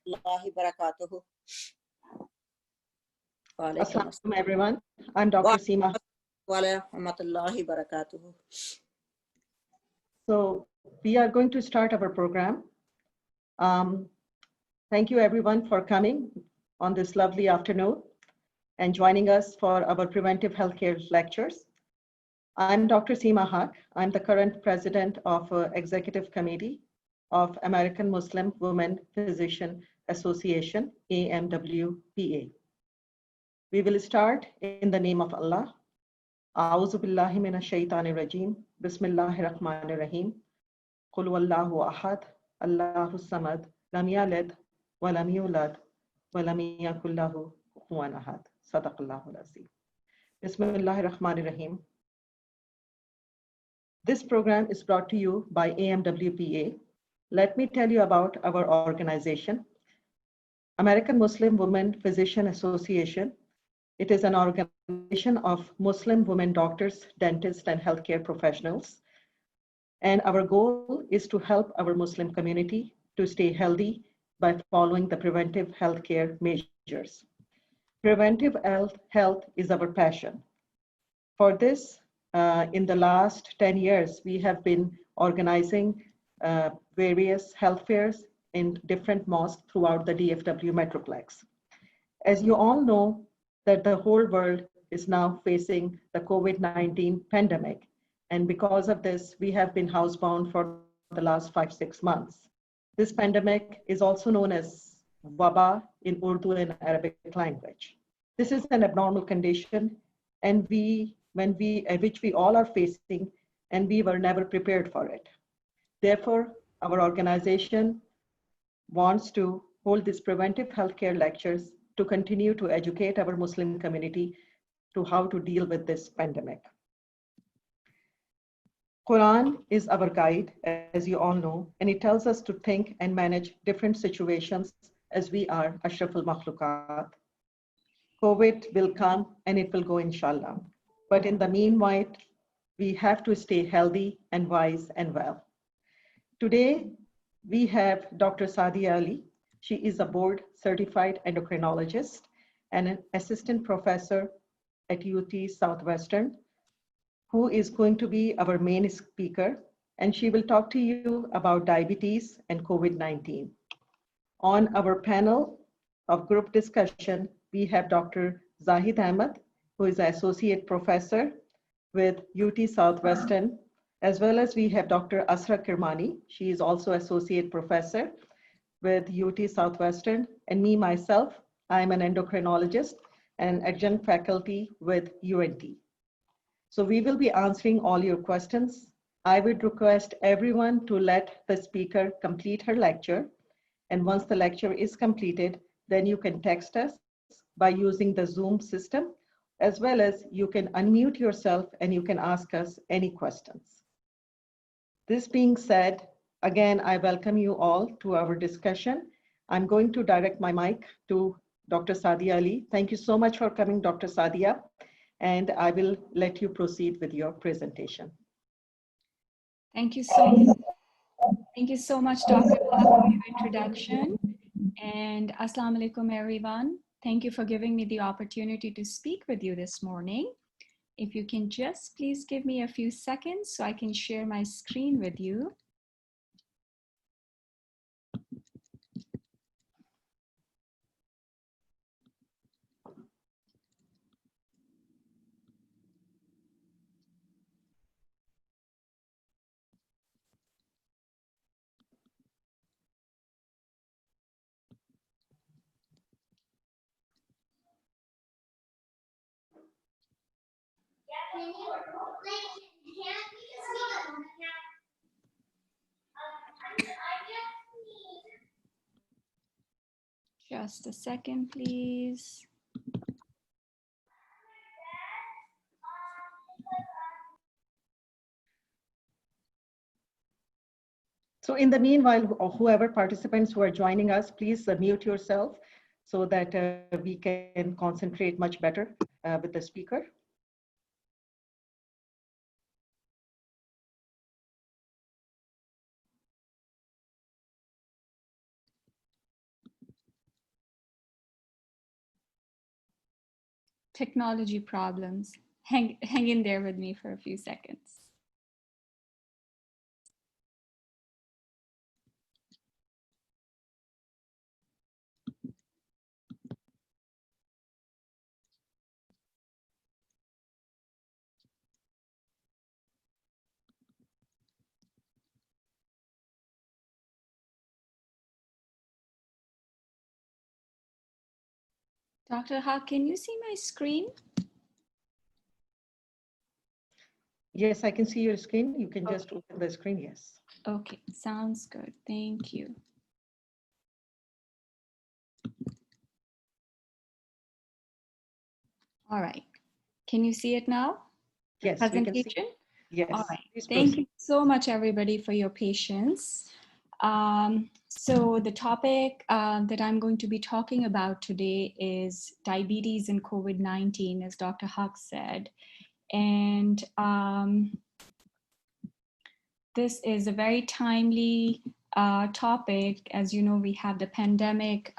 warahmatullahi wabarakatuh. Assalamu everyone. I'm Dr. Seema. Warahmatullahi wabarakatuh. So we are going to start our program. Thank you everyone for coming on this lovely afternoon and joining us for our preventive healthcare lectures. I'm Dr. Seema Haq. I'm the current president of Executive Committee of American Muslim Women Physician Association, AMWPA. We will start in the name of Allah. A'udhu billahi minash shaitanir rajim. Bismillahir rahmanir rahim. Qul huwallahu ahad. Allahu samad. Lam yalid wa lam yulad wa lam yakul lahu kufuwan ahad. Sadaqallahul azim. Bismillahir rahmanir rahim. This program is brought to you by AMWPA. Let me tell you about our organization. American Muslim Women Physician Association. It is an organization of Muslim women doctors, dentists, and healthcare professionals. And our goal is to help our Muslim community to stay healthy by following the preventive healthcare measures. Preventive health is our passion. For this, in the last 10 years, we have been organizing various health fairs in different mosques throughout the DFW Metroplex. As you all know, that the whole world is now facing the COVID-19 pandemic. And because of this, we have been housebound for the last 5-6 months. This pandemic is also known as Waba in Urdu and Arabic language. This is an abnormal condition and which we all are facing, and we were never prepared for it. Therefore, our organization wants to hold these preventive healthcare lectures to continue to educate our Muslim community to how to deal with this pandemic. Quran is our guide, as you all know, and it tells us to think and manage different situations as we are Ashraful Makhluqat. COVID will come and it will go, inshallah. But in the meanwhile, we have to stay healthy and wise and well. Today, we have Dr. SADIA Ali. She is a board certified endocrinologist and an assistant professor at UT Southwestern, who is going to be our main speaker, and she will talk to you about diabetes and COVID-19. On our panel of group discussion, we have Dr. Zahid Ahmed, who is an associate professor with UT Southwestern, as well as we have Dr. Asra Kirmani. She is also associate professor with UT Southwestern, and me, myself, I'm an endocrinologist and adjunct faculty with UNT. So we will be answering all your questions. I would request everyone to let the speaker complete her lecture. And once the lecture is completed, then you can text us by using the Zoom system, as well as you can unmute yourself and you can ask us any questions. This being said, again, I welcome you all to our discussion. I'm going to direct my mic to Dr. Sadia Ali. Thank you so much for coming, Dr. Sadia, and I will let you proceed with your presentation. Thank you so much, Dr. Haq, for your introduction. And Assalamu alaikum, everyone. Thank you for giving me the opportunity to speak with you this morning. If you can just please give me a few seconds so I can share my screen with you. Just a second, please. So in the meanwhile, whoever participants who are joining us, please mute yourself so that we can concentrate much better with the speaker. Technology problems. Hang in there with me for a few seconds. Dr. Haq, can you see my screen? Yes, I can see your screen. You can just open the screen, yes. Okay, sounds good. Thank you. All right. Can you see it now? Yes, we can see. Presentation? Yes. All right. Please Thank proceed. you so much, everybody, for your patience. So the topic that I'm going to be talking about today is diabetes and COVID-19, as Dr. Haq said. And this is a very timely topic. As you know, we have the pandemic.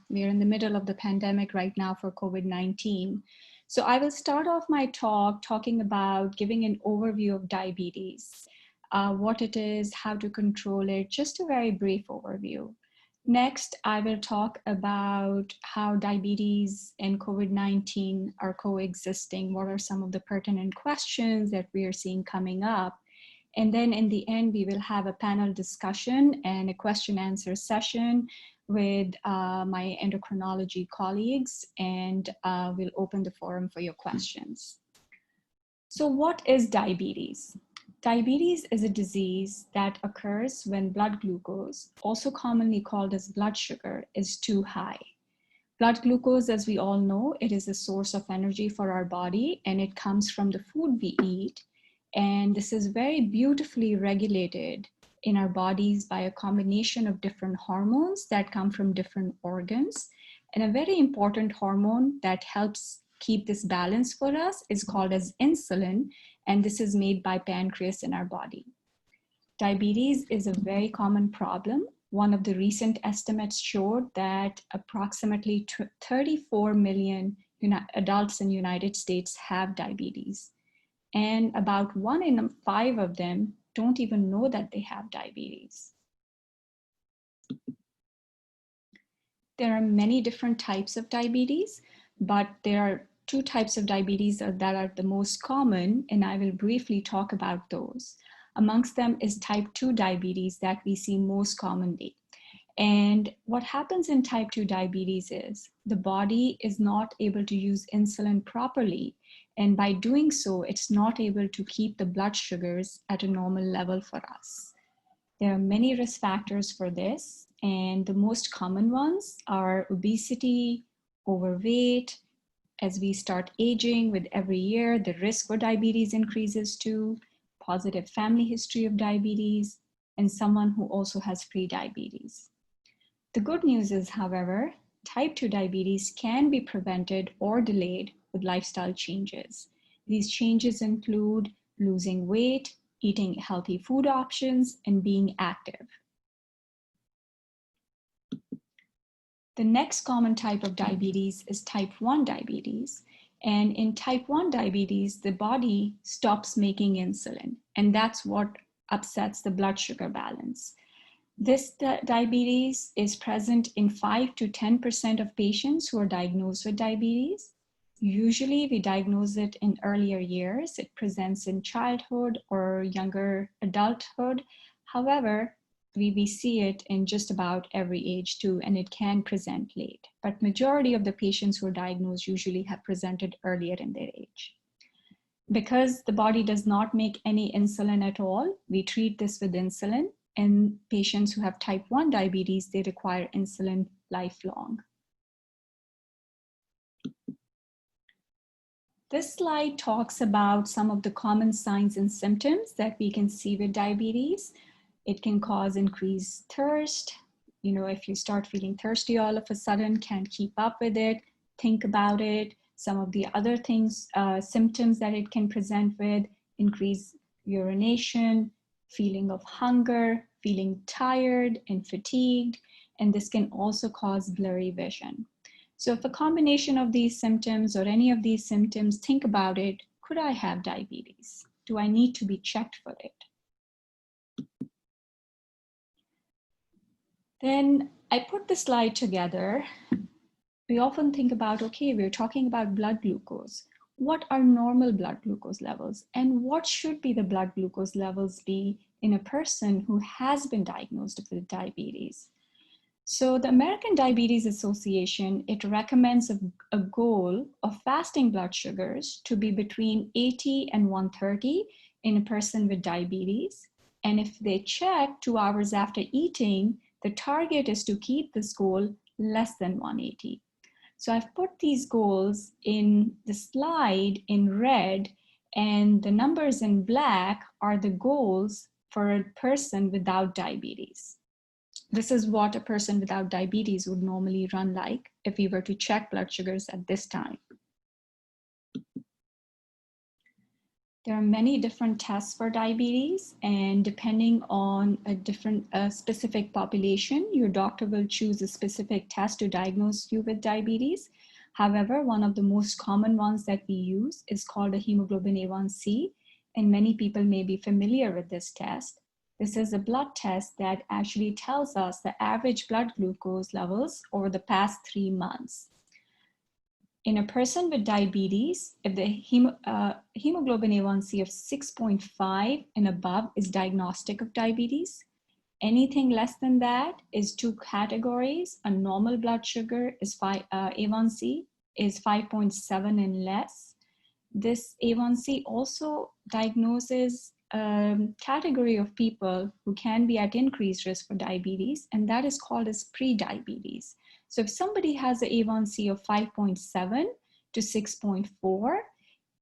We're in the middle of the pandemic right now for COVID-19. So I will start off my talk talking about giving an overview of diabetes, what it is, how to control it, just a very brief overview. Next, I will talk about how diabetes and COVID-19 are coexisting. What are some of the pertinent questions that we are seeing coming up? And then in the end, we will have a panel discussion and a question answer session with my endocrinology colleagues, and we'll open the forum for your questions. So what is diabetes? Diabetes is a disease that occurs when blood glucose, also commonly called as blood sugar, is too high. Blood glucose, as we all know, it is a source of energy for our body, and it comes from the food we eat. And this is very beautifully regulated in our bodies by a combination of different hormones that come from different organs. And a very important hormone that helps keep this balance for us is called as insulin, and this is made by pancreas in our body. Diabetes is a very common problem. One of the recent estimates showed that approximately 34 million adults in the United States have diabetes. And about 1 in 5 of them don't even know that they have diabetes. There are many different types of diabetes, but there are 2 types of diabetes that are the most common, and I will briefly talk about those. Amongst them is type 2 diabetes that we see most commonly. And what happens in type 2 diabetes is the body is not able to use insulin properly. And by doing so, it's not able to keep the blood sugars at a normal level for us. There are many risk factors for this, and the most common ones are obesity, overweight. As we start aging with every year, the risk for diabetes increases too, positive family history of diabetes, and someone who also has pre-diabetes. The good news is, however, type 2 diabetes can be prevented or delayed with lifestyle changes. These changes include losing weight, eating healthy food options, and being active. The next common type of diabetes is type 1 diabetes. And in type 1 diabetes, the body stops making insulin, and that's what upsets the blood sugar balance. This diabetes is present in 5 to 10% of patients who are diagnosed with diabetes. Usually we diagnose it in earlier years. It presents in childhood or younger adulthood. However, we see it in just about every age too, and it can present late. But majority of the patients who are diagnosed usually have presented earlier in their age. Because the body does not make any insulin at all, we treat this with insulin. And patients who have type 1 diabetes, they require insulin lifelong. This slide talks about some of the common signs and symptoms that we can see with diabetes. It can cause increased thirst. You know, if you start feeling thirsty all of a sudden, can't keep up with it, think about it. Some of the other things, symptoms that it can present with, increased urination, feeling of hunger, feeling tired and fatigued, and this can also cause blurry vision. So if a combination of these symptoms or any of these symptoms, think about it. Could I have diabetes? Do I need to be checked for it? Then I put the slide together. We often think about, okay, we're talking about blood glucose. What are normal blood glucose levels? And what should be the blood glucose levels be in a person who has been diagnosed with diabetes? So the American Diabetes Association, it recommends a goal of fasting blood sugars to be between 80 and 130 in a person with diabetes. And if they check 2 hours after eating, the target is to keep this goal less than 180. So I've put these goals in the slide in red, and the numbers in black are the goals for a person without diabetes. This is what a person without diabetes would normally run like if we were to check blood sugars at this time. There are many different tests for diabetes, and depending on a specific population, your doctor will choose a specific test to diagnose you with diabetes. However, one of the most common ones that we use is called a hemoglobin A1C, and many people may be familiar with this test. This is a blood test that actually tells us the average blood glucose levels over the past 3 months. In a person with diabetes, if the hemoglobin A1C of 6.5 and above is diagnostic of diabetes, anything less than that is 2 categories. A normal blood sugar is A1C is 5.7 and less. This A1C also diagnoses a category of people who can be at increased risk for diabetes, and that is called as pre-diabetes. So if somebody has an A1C of 5.7 to 6.4,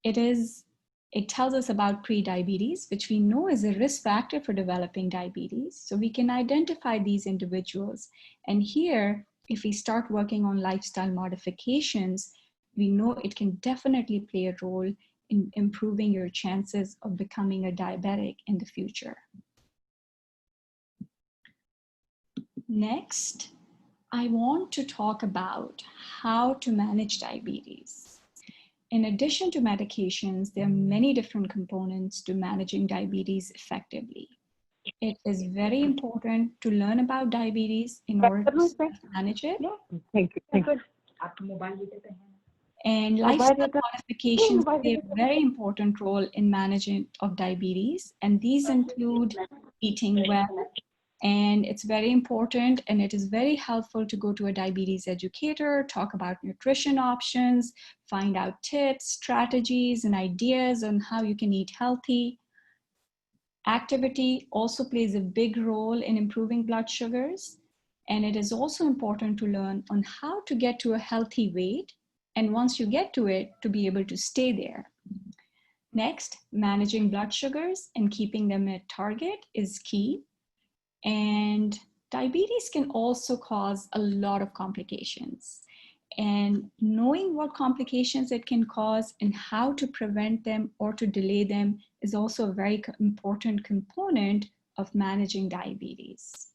it tells us about pre-diabetes, which we know is a risk factor for developing diabetes. So we can identify these individuals. And here, if we start working on lifestyle modifications, we know it can definitely play a role in improving your chances of becoming a diabetic in the future. Next, I want to talk about how to manage diabetes. In addition to medications, there are many different components to managing diabetes effectively. It is very important to learn about diabetes in order to manage it. Thank you. Thank you. And lifestyle modifications play a very important role in management of diabetes, and these include eating well. And it's very important, and it is very helpful to go to a diabetes educator, talk about nutrition options, find out tips, strategies, and ideas on how you can eat healthy. Activity also plays a big role in improving blood sugars. And it is also important to learn on how to get to a healthy weight. And once you get to it, to be able to stay there. Next, managing blood sugars and keeping them at target is key. And diabetes can also cause a lot of complications. And knowing what complications it can cause and how to prevent them or to delay them is also a very important component of managing diabetes.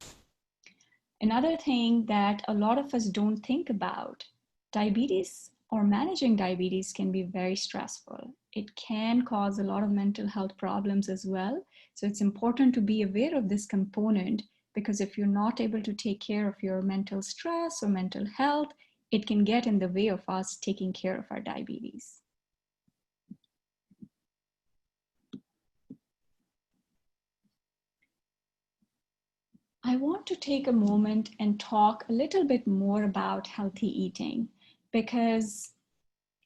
Another thing that a lot of us don't think about, diabetes or managing diabetes can be very stressful. It can cause a lot of mental health problems as well. So it's important to be aware of this component, because if you're not able to take care of your mental stress or mental health, it can get in the way of us taking care of our diabetes. I want to take a moment and talk a little bit more about healthy eating, because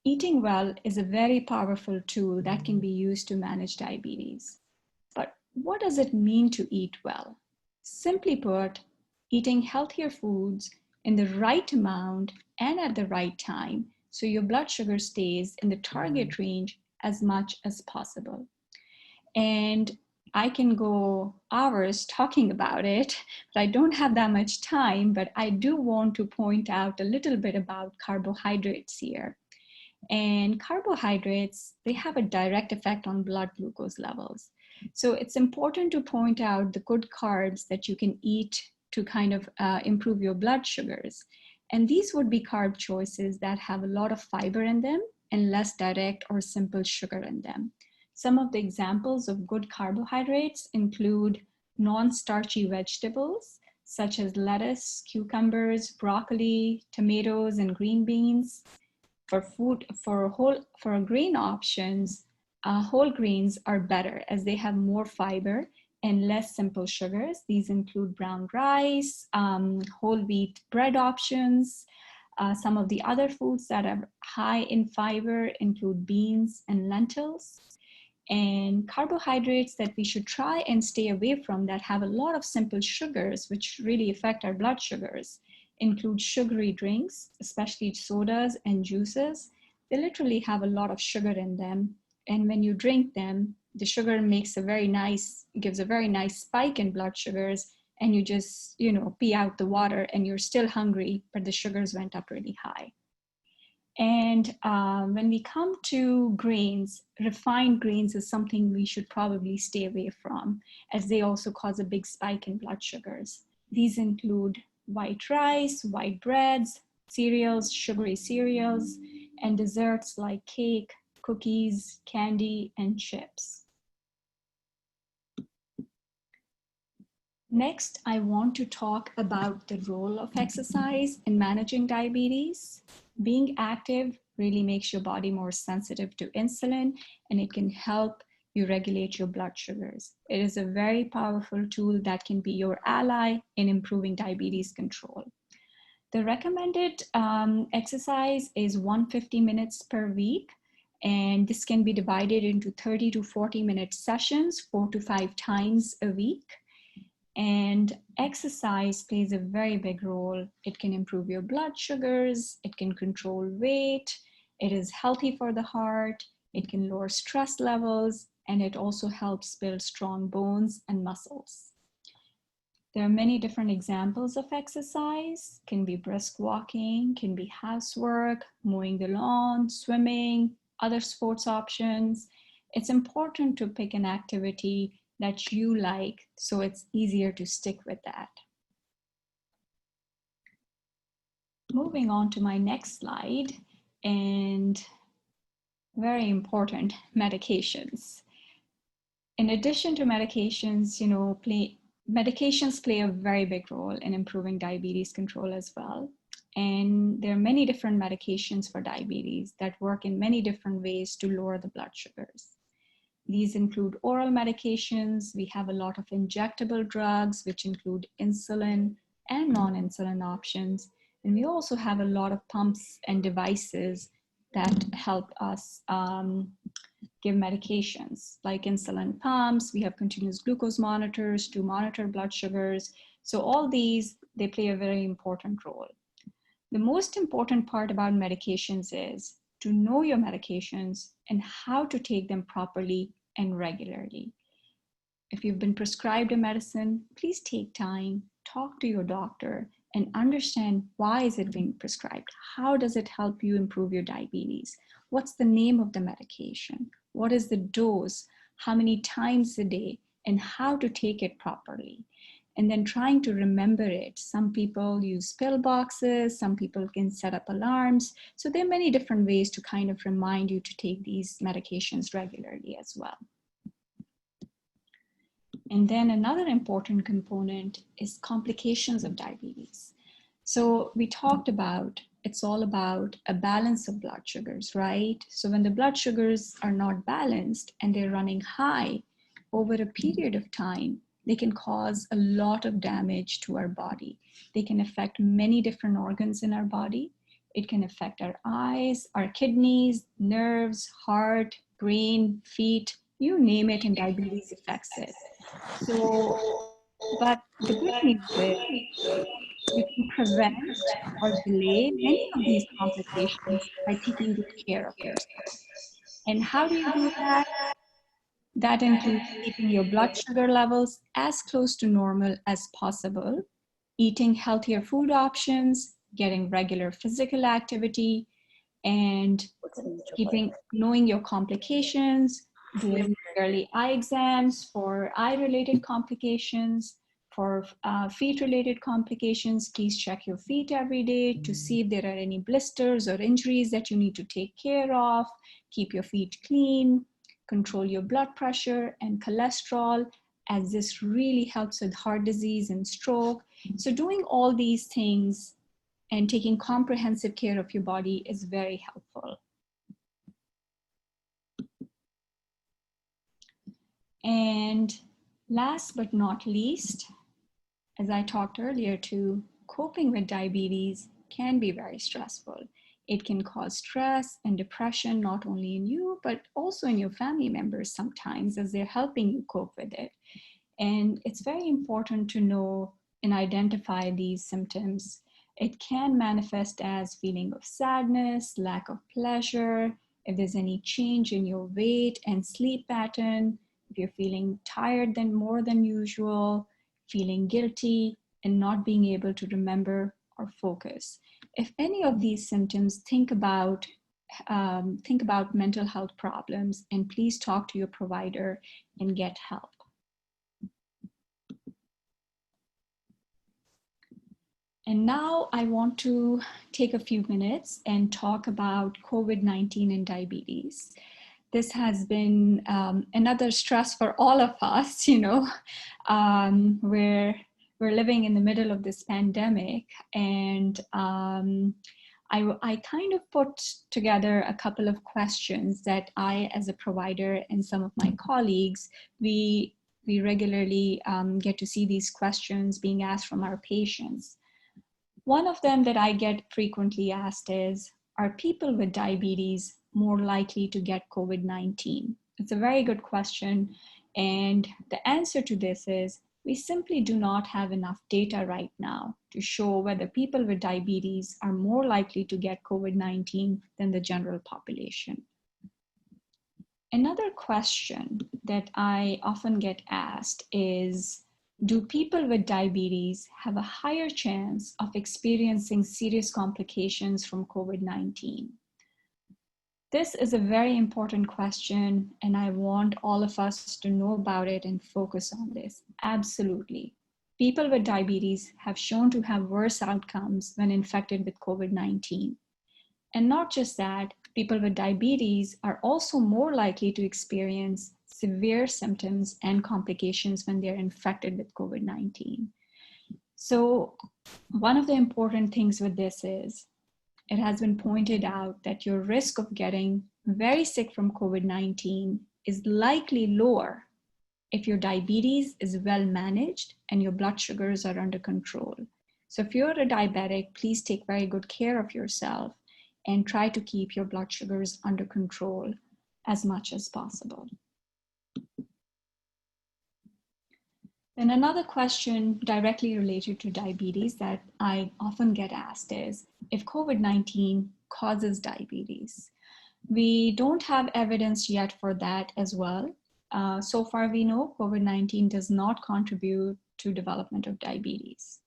eating well is a very powerful tool that can be used to manage diabetes. But what does it mean to eat well? Simply put, eating healthier foods in the right amount and at the right time, so your blood sugar stays in the target range as much as possible. And I can go hours talking about it, but I don't have that much time, but I do want to point out a little bit about carbohydrates here. And carbohydrates, they have a direct effect on blood glucose levels. So it's important to point out the good carbs that you can eat to kind of improve your blood sugars. And these would be carb choices that have a lot of fiber in them and less direct or simple sugar in them. Some of the examples of good carbohydrates include non-starchy vegetables, such as lettuce, cucumbers, broccoli, tomatoes, and green beans. For grain options, whole grains are better as they have more fiber and less simple sugars. These include brown rice, whole wheat bread options. Some of the other foods that are high in fiber include beans and lentils. And carbohydrates that we should try and stay away from that have a lot of simple sugars, which really affect our blood sugars, include sugary drinks, especially sodas and juices. They literally have a lot of sugar in them. And when you drink them, the sugar gives a very nice spike in blood sugars, and you just, pee out the water and you're still hungry, but the sugars went up really high. And when we come to grains, refined grains is something we should probably stay away from, as they also cause a big spike in blood sugars. These include white rice, white breads, cereals, sugary cereals, and desserts like cake, cookies, candy, and chips. Next, I want to talk about the role of exercise in managing diabetes. Being active really makes your body more sensitive to insulin, and it can help you regulate your blood sugars. It is a very powerful tool that can be your ally in improving diabetes control. The recommended exercise is 150 minutes per week, and this can be divided into 30 to 40-minute sessions, 4 to 5 times a week. And exercise plays a very big role. It can improve your blood sugars, it can control weight, it is healthy for the heart, it can lower stress levels, and it also helps build strong bones and muscles. There are many different examples of exercise. Can be brisk walking, can be housework, mowing the lawn, swimming, other sports options. It's important to pick an activity that you like, so it's easier to stick with that. Moving on to my next slide, and very important, medications. In addition to medications, medications play a very big role in improving diabetes control as well. And there are many different medications for diabetes that work in many different ways to lower the blood sugars. These include oral medications. We have a lot of injectable drugs, which include insulin and non-insulin options. And we also have a lot of pumps and devices that help us give medications, like insulin pumps. We have continuous glucose monitors to monitor blood sugars. So all these, they play a very important role. The most important part about medications is to know your medications and how to take them properly and regularly. If you've been prescribed a medicine, please take time, talk to your doctor, and understand why is it being prescribed? How does it help you improve your diabetes? What's the name of the medication? What is the dose? How many times a day? And how to take it properly? And then trying to remember it. Some people use pill boxes, some people can set up alarms. So there are many different ways to kind of remind you to take these medications regularly as well. And then another important component is complications of diabetes. So we talked about, it's all about a balance of blood sugars, right? So when the blood sugars are not balanced and they're running high over a period of time, they can cause a lot of damage to our body. They can affect many different organs in our body. It can affect our eyes, our kidneys, nerves, heart, brain, feet, you name it, and diabetes affects it. So, but the good news is you can prevent or delay many of these complications by taking good care of yourself. And how do you do that? That includes keeping your blood sugar levels as close to normal as possible, eating healthier food options, getting regular physical activity, and knowing your complications, doing early eye exams for eye-related complications, For feet-related complications, please check your feet every day to see if there are any blisters or injuries that you need to take care of. Keep your feet clean, control your blood pressure and cholesterol, as this really helps with heart disease and stroke. So doing all these things and taking comprehensive care of your body is very helpful. And last but not least, as I talked earlier too, coping with diabetes can be very stressful. It can cause stress and depression, not only in you, but also in your family members sometimes as they're helping you cope with it. And it's very important to know and identify these symptoms. It can manifest as feeling of sadness, lack of pleasure, if there's any change in your weight and sleep pattern, if you're feeling tired more than usual, feeling guilty, and not being able to remember or focus. If any of these symptoms, think about mental health problems, and please talk to your provider and get help. And now I want to take a few minutes and talk about COVID-19 and diabetes. This has been another stress for all of us, we're living in the middle of this pandemic, and I kind of put together a couple of questions that I, as a provider, and some of my colleagues, we regularly get to see these questions being asked from our patients. One of them that I get frequently asked is, are people with diabetes more likely to get COVID-19? It's a very good question. And the answer to this is, we simply do not have enough data right now to show whether people with diabetes are more likely to get COVID-19 than the general population. Another question that I often get asked is, do people with diabetes have a higher chance of experiencing serious complications from COVID-19? This is a very important question, and I want all of us to know about it and focus on this. Absolutely. People with diabetes have shown to have worse outcomes when infected with COVID-19. And not just that, people with diabetes are also more likely to experience severe symptoms and complications when they're infected with COVID-19. So one of the important things with this is, it has been pointed out that your risk of getting very sick from COVID-19 is likely lower if your diabetes is well managed and your blood sugars are under control. So if you're a diabetic, please take very good care of yourself and try to keep your blood sugars under control as much as possible. And another question directly related to diabetes that I often get asked is, if COVID-19 causes diabetes? We don't have evidence yet for that as well. So far we know COVID-19 does not contribute to development of diabetes.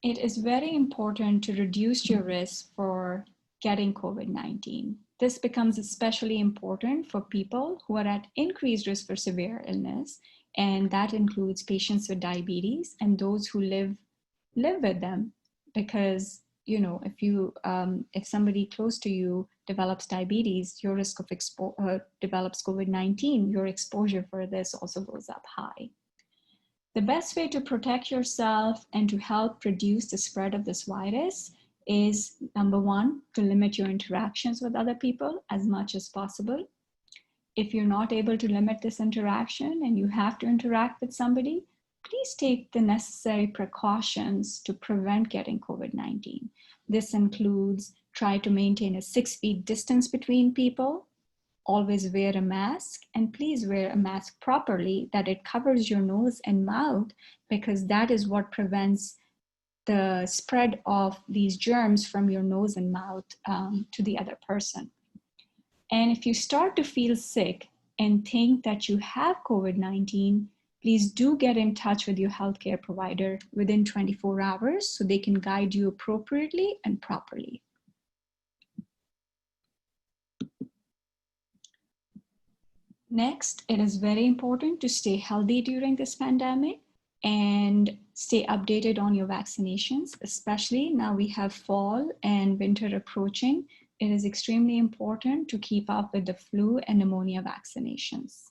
It is very important to reduce your risk for getting COVID-19. This becomes especially important for people who are at increased risk for severe illness, and that includes patients with diabetes and those who live with them. Because if somebody close to you develops diabetes, your risk of develops COVID-19, your exposure for this also goes up high. The best way to protect yourself and to help reduce the spread of this virus is, number one, to limit your interactions with other people as much as possible. If you're not able to limit this interaction and you have to interact with somebody, please take the necessary precautions to prevent getting COVID-19. This includes try to maintain a 6 feet distance between people, always wear a mask, and please wear a mask properly, that it covers your nose and mouth, because that is what prevents the spread of these germs from your nose and mouth to the other person. And if you start to feel sick and think that you have COVID-19, please do get in touch with your healthcare provider within 24 hours so they can guide you appropriately and properly. Next, it is very important to stay healthy during this pandemic and stay updated on your vaccinations, especially now we have fall and winter approaching. It is extremely important to keep up with the flu and pneumonia vaccinations.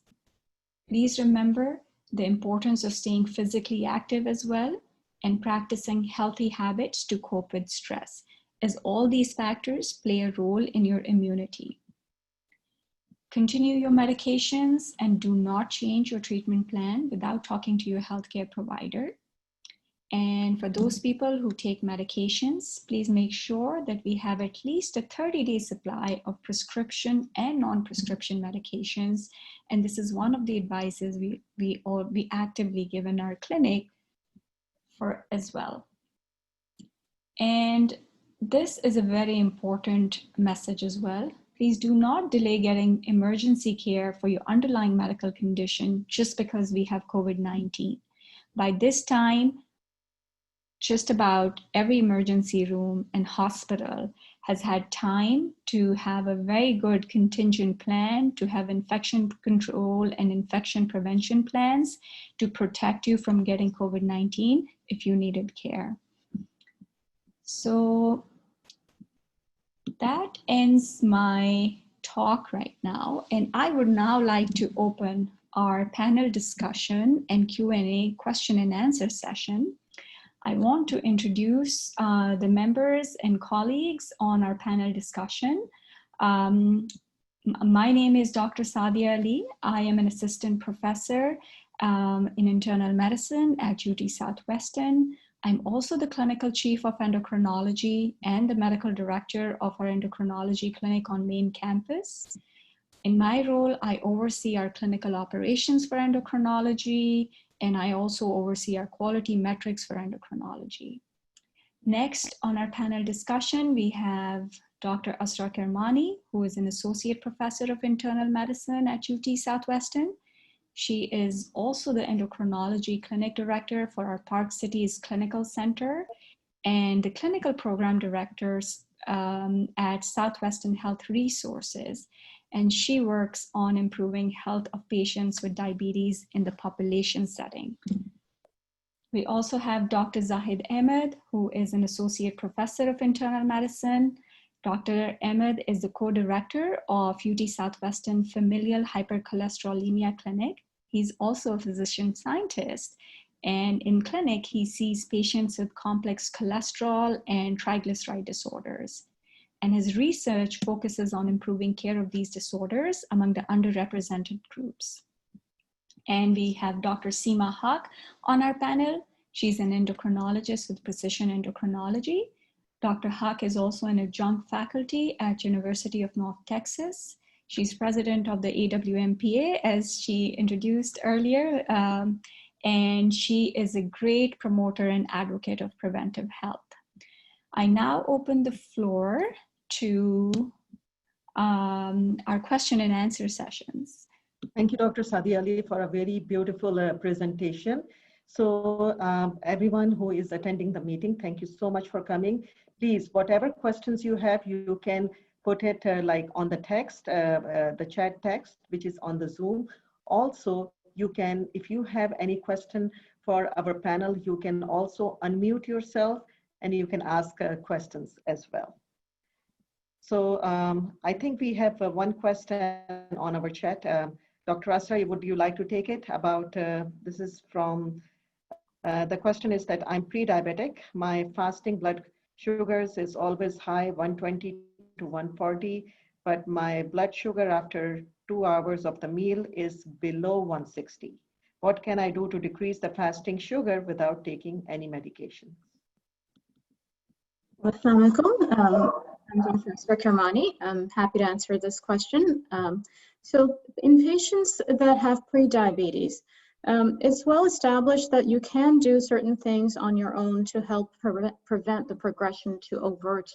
Please remember the importance of staying physically active as well and practicing healthy habits to cope with stress, as all these factors play a role in your immunity. Continue your medications and do not change your treatment plan without talking to your healthcare provider. And for those people who take medications, please make sure that we have at least a 30-day supply of prescription and non-prescription medications. And this is one of the advices we actively give in our clinic for as well. And this is a very important message as well. Please do not delay getting emergency care for your underlying medical condition just because we have COVID-19. By this time, just about every emergency room and hospital has had time to have a very good contingent plan, to have infection control and infection prevention plans to protect you from getting COVID-19 if you needed care. So that ends my talk right now. And I would now like to open our panel discussion and Q&A question and answer session. I want to introduce the members and colleagues on our panel discussion. My name is Dr. SADIA Ali. I am an assistant professor in internal medicine at UT Southwestern. I'm also the clinical chief of endocrinology and the medical director of our endocrinology clinic on main campus. In my role, I oversee our clinical operations for endocrinology, and I also oversee our quality metrics for endocrinology. Next on our panel discussion, we have Dr. Asra Kermani, who is an associate professor of internal medicine at UT Southwestern. She is also the endocrinology clinic director for our Park Cities Clinical Center and the clinical program directors at Southwestern Health Resources. And she works on improving health of patients with diabetes in the population setting. We also have Dr. Zahid Ahmed, who is an associate professor of internal medicine. Dr. Ahmed is the co-director of UT Southwestern Familial Hypercholesterolemia Clinic. He's also a physician scientist. And in clinic, he sees patients with complex cholesterol and triglyceride disorders. And his research focuses on improving care of these disorders among the underrepresented groups. And we have Dr. Seema Haq on our panel. She's an endocrinologist with precision endocrinology. Dr. Haq is also an adjunct faculty at University of North Texas. She's president of the AWMPA, as she introduced earlier, and she is a great promoter and advocate of preventive health. I now open the floor to our question and answer sessions. Thank you, Dr. Sadia Ali, for a very beautiful presentation. So everyone who is attending the meeting, thank you so much for coming. Please, whatever questions you have, you can put it like on the text, the chat text, which is on the Zoom. Also, you can, if you have any question for our panel, you can also unmute yourself and you can ask questions as well. So I think we have one question on our chat. Dr. Asra, would you like to take it about, this is from, the question is that I'm pre-diabetic. My fasting blood sugars is always high, 120 to 140, but my blood sugar after 2 hours of the meal is below 160. What can I do to decrease the fasting sugar without taking any medication? Assalamu alaikum. I'm Dr. Asra Kermani. I'm happy to answer this question. So in patients that have pre-diabetes, it's well established that you can do certain things on your own to help prevent the progression to overt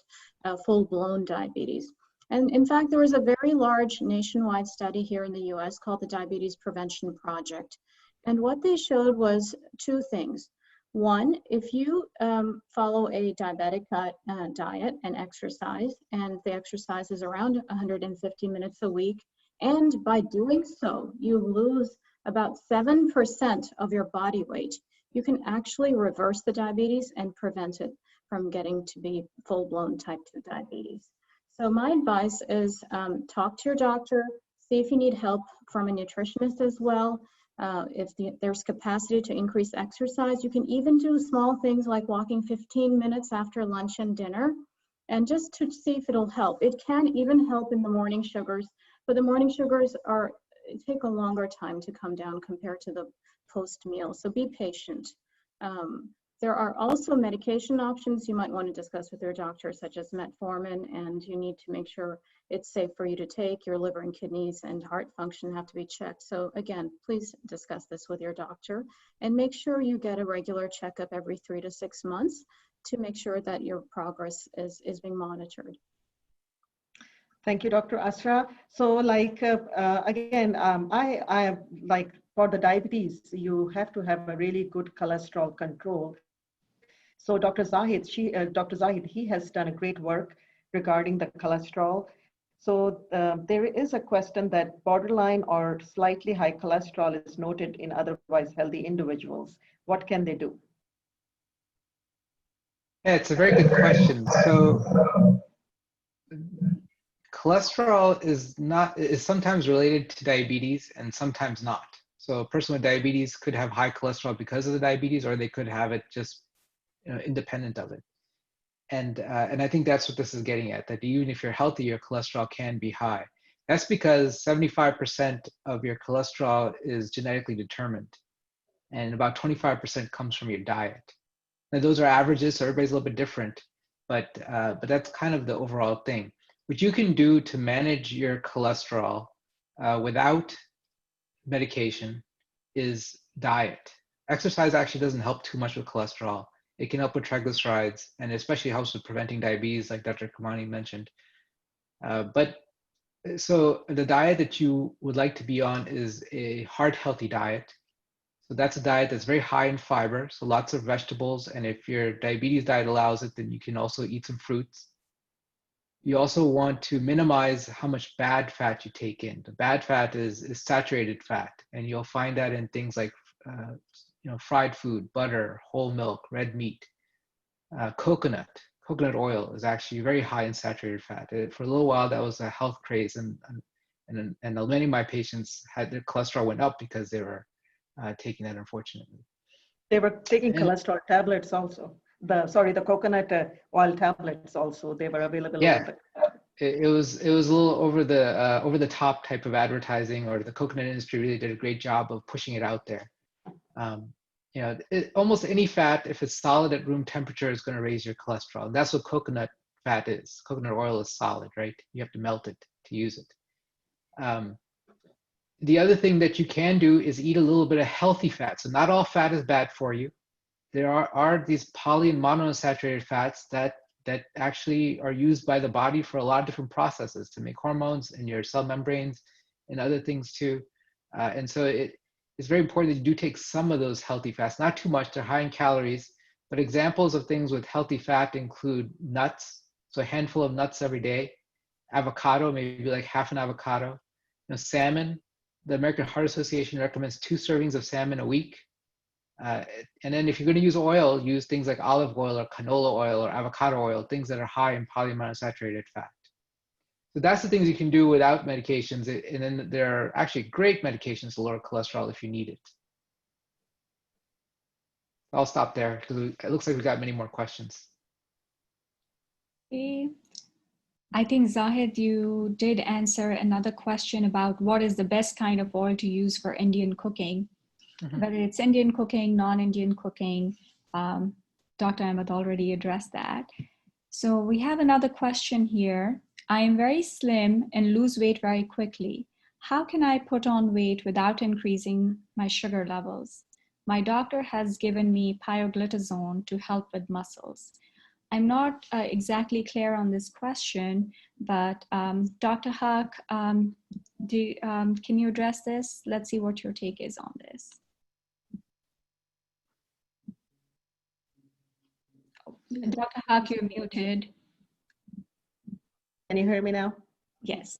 full-blown diabetes. And in fact, there was a very large nationwide study here in the US called the Diabetes Prevention Project. And what they showed was two things. One, if you follow a diabetic diet and exercise, and the exercise is around 150 minutes a week, And by doing so, you lose about 7% of your body weight. You can actually reverse the diabetes and prevent it from getting to be full-blown type 2 diabetes. So my advice is talk to your doctor, see if you need help from a nutritionist as well. If there's capacity to increase exercise, you can even do small things like walking 15 minutes after lunch and dinner, and just to see if it'll help. It can even help in the morning sugars, but the morning sugars take a longer time to come down compared to the post-meal, so be patient. There are also medication options you might want to discuss with your doctor, such as metformin, and you need to make sure it's safe for you to take. Your liver and kidneys and heart function have to be checked. So again, please discuss this with your doctor and make sure you get a regular checkup every 3 to 6 months to make sure that your progress is being monitored. Thank you, Dr. Asra. So like, again, I like for the diabetes, you have to have a really good cholesterol control. So Dr. Zahid, he has done a great work regarding the cholesterol. So there is a question that borderline or slightly high cholesterol is noted in otherwise healthy individuals. What can they do? Yeah, it's a very good question. So cholesterol is sometimes related to diabetes and sometimes not. So a person with diabetes could have high cholesterol because of the diabetes, or they could have it just independent of it. And I think that's what this is getting at, that even if you're healthy, your cholesterol can be high. That's because 75% of your cholesterol is genetically determined, and about 25% comes from your diet. Now, those are averages, so everybody's a little bit different, but that's kind of the overall thing. What you can do to manage your cholesterol without medication is diet. Exercise actually doesn't help too much with cholesterol. It can help with triglycerides, and especially helps with preventing diabetes, like Dr. Kamani mentioned. So the diet that you would like to be on is a heart-healthy diet. So that's a diet that's very high in fiber, so lots of vegetables, and if your diabetes diet allows it, then you can also eat some fruits. You also want to minimize how much bad fat you take in. The bad fat is saturated fat, and you'll find that in things like fried food, butter, whole milk, red meat, coconut oil is actually very high in saturated fat. For a little while, that was a health craze, and many of my patients had their cholesterol went up because they were taking that, unfortunately. They were taking cholesterol tablets also. The coconut oil tablets also, they were available. Yeah, it was a little over the top type of advertising, or the coconut industry really did a great job of pushing it out there. Almost any fat, if it's solid at room temperature, is going to raise your cholesterol. And that's what coconut fat is. Coconut oil is solid, right? You have to melt it to use it. The other thing that you can do is eat a little bit of healthy fat. So not all fat is bad for you. There are these poly and monounsaturated fats that actually are used by the body for a lot of different processes to make hormones in your cell membranes and other things too. And so it's very important that you do take some of those healthy fats, not too much, they're high in calories, but examples of things with healthy fat include nuts, so a handful of nuts every day, avocado, maybe like half an avocado, salmon. The American Heart Association recommends 2 servings of salmon a week. And then if you're going to use oil, use things like olive oil or canola oil or avocado oil, things that are high in polyunsaturated fat. So that's the things you can do without medications. And then there are actually great medications to lower cholesterol if you need it. I'll stop there because it looks like we've got many more questions. Okay. I think Zahid, you did answer another question about what is the best kind of oil to use for Indian cooking, whether it's Indian cooking, non-Indian cooking. Dr. Ahmed already addressed that. So we have another question here. I am very slim and lose weight very quickly. How can I put on weight without increasing my sugar levels? My doctor has given me pioglitazone to help with muscles. I'm not exactly clear on this question, but Dr. Haq, can you address this? Let's see what your take is on this. Dr. Haq, you're muted. Can you hear me now? Yes.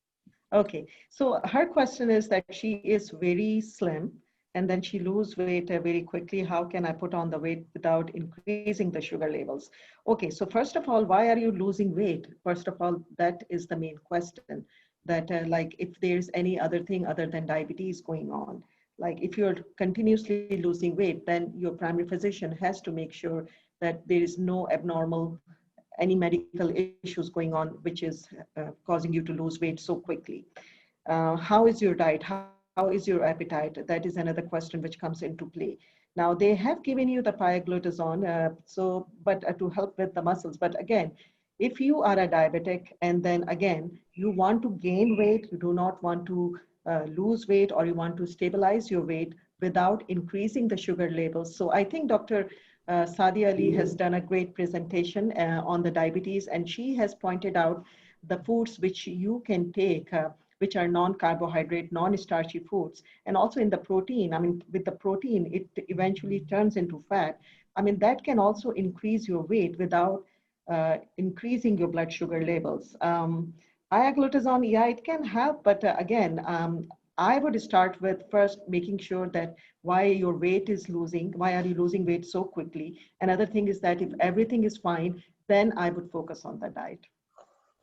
Okay, so her question is that she is very slim and then she lose weight very quickly. How can I put on the weight without increasing the sugar levels? Okay, so first of all, why are you losing weight? First of all, that is the main question. That like if there's any other thing other than diabetes going on, like if you're continuously losing weight, then your primary physician has to make sure that there is no abnormal any medical issues going on, which is causing you to lose weight so quickly. How is your diet? How is your appetite? That is another question which comes into play. Now, they have given you the pioglitazone, but to help with the muscles. But again, if you are a diabetic and then again, you want to gain weight, you do not want to lose weight, or you want to stabilize your weight without increasing the sugar levels. So I think Dr. Sadia Ali has done a great presentation on the diabetes, and she has pointed out the foods which you can take, which are non-carbohydrate, non-starchy foods, and also in the protein. I mean, with the protein, it eventually turns into fat. I mean, that can also increase your weight without increasing your blood sugar levels. Iaglutazone, yeah, it can help, but again, I would start with first making sure that why your weight is losing, why are you losing weight so quickly? Another thing is that if everything is fine, then I would focus on the diet.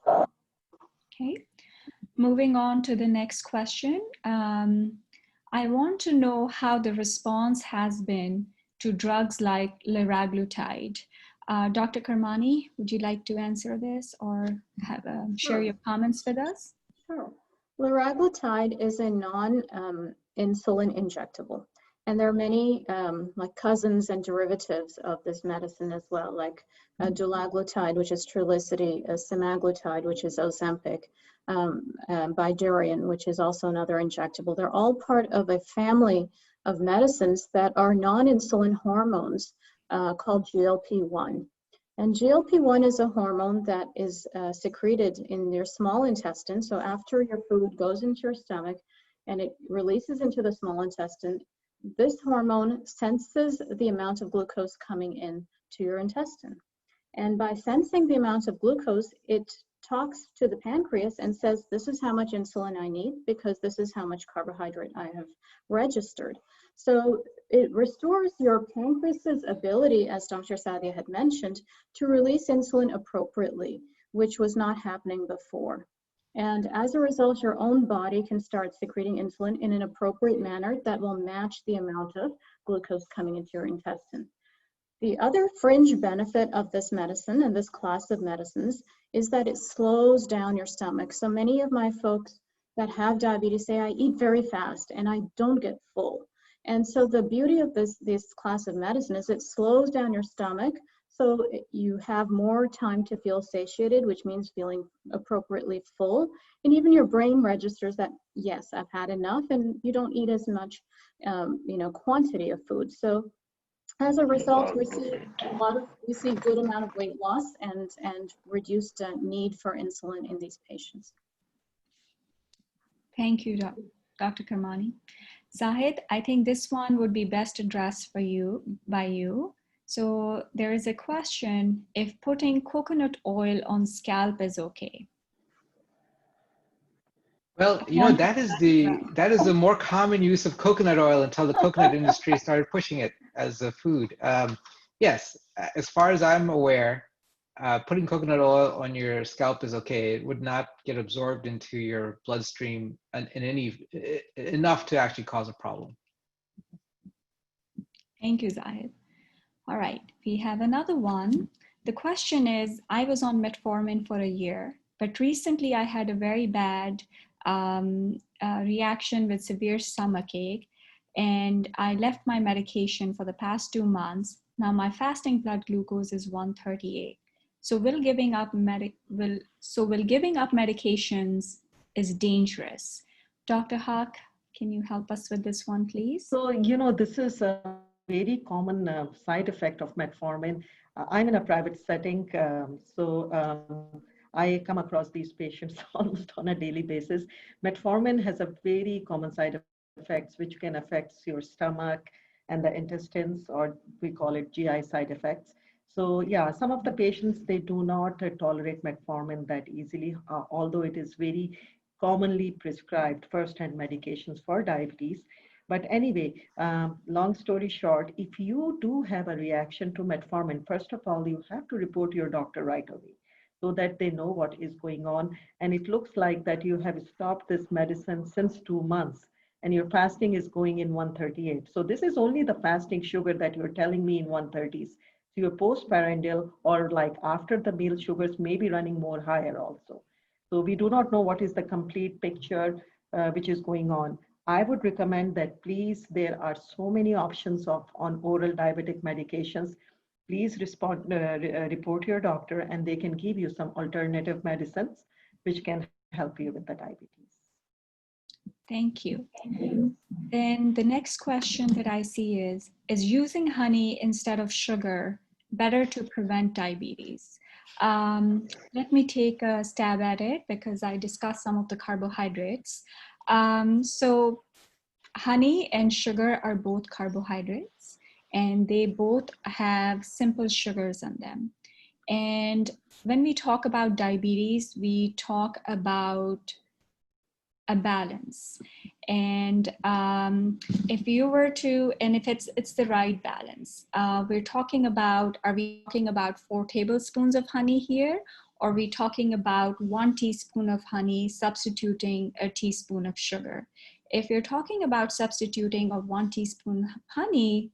Okay, moving on to the next question. I want to know how the response has been to drugs like liraglutide. Dr. Karmani, would you like to answer this or share your comments with us? Sure. Liraglutide is a non-insulin injectable. And there are many like cousins and derivatives of this medicine as well, like dulaglutide, which is Trulicity, semaglutide, which is Ozempic, Bydureon, which is also another injectable. They're all part of a family of medicines that are non-insulin hormones called GLP-1. And GLP-1 is a hormone that is secreted in your small intestine. So after your food goes into your stomach and it releases into the small intestine, this hormone senses the amount of glucose coming in to your intestine. And by sensing the amount of glucose, it talks to the pancreas and says, this is how much insulin I need because this is how much carbohydrate I have registered. So it restores your pancreas's ability, as Dr. Sadia had mentioned, to release insulin appropriately, which was not happening before. And as a result, your own body can start secreting insulin in an appropriate manner that will match the amount of glucose coming into your intestine. The other fringe benefit of this medicine and this class of medicines is that it slows down your stomach. So many of my folks that have diabetes say, I eat very fast and I don't get full. And so the beauty of this class of medicine is it slows down your stomach so you have more time to feel satiated, which means feeling appropriately full. And even your brain registers that, yes, I've had enough, and you don't eat as much quantity of food. So as a result, we see good amount of weight loss and reduced need for insulin in these patients. Thank you, Dr. Karmani. Zahid, I think this one would be best addressed by you. So there is a question if putting coconut oil on scalp is okay. Well, that is the more common use of coconut oil until the coconut industry started pushing it as a food. Yes, as far as I'm aware, putting coconut oil on your scalp is okay. It would not get absorbed into your bloodstream enough to actually cause a problem. Thank you, Zahid. All right, we have another one. The question is, I was on metformin for a year, but recently I had a very bad reaction with severe stomachache, and I left my medication for the past 2 months. Now my fasting blood glucose is 138. So will giving up medications is dangerous? Dr. Haq, can you help us with this one, please? So, this is a very common side effect of metformin. I'm in a private setting, I come across these patients almost on a daily basis. Metformin has a very common side effects, which can affect your stomach and the intestines, or we call it GI side effects. So yeah, some of the patients, they do not tolerate metformin that easily, although it is very commonly prescribed first-hand medications for diabetes. But anyway, long story short, if you do have a reaction to metformin, first of all, you have to report your doctor right away so that they know what is going on. And it looks like that you have stopped this medicine since 2 months and your fasting is going in 138. So this is only the fasting sugar that you're telling me in 130s. So your postprandial or like after the meal sugars may be running more higher also. So we do not know what is the complete picture which is going on. I would recommend that please, there are so many options on oral diabetic medications. Please report your doctor and they can give you some alternative medicines which can help you with the diabetes. Thank you. Then the next question that I see is using honey instead of sugar better to prevent diabetes? Let me take a stab at it because I discussed some of the carbohydrates. So honey and sugar are both carbohydrates and they both have simple sugars in them. And when we talk about diabetes, we talk about a balance. And if you were to, and if it's the right balance, are we talking about 4 tablespoons of honey here? Or are we talking about 1 teaspoon of honey substituting a teaspoon of sugar? If you're talking about substituting of 1 teaspoon honey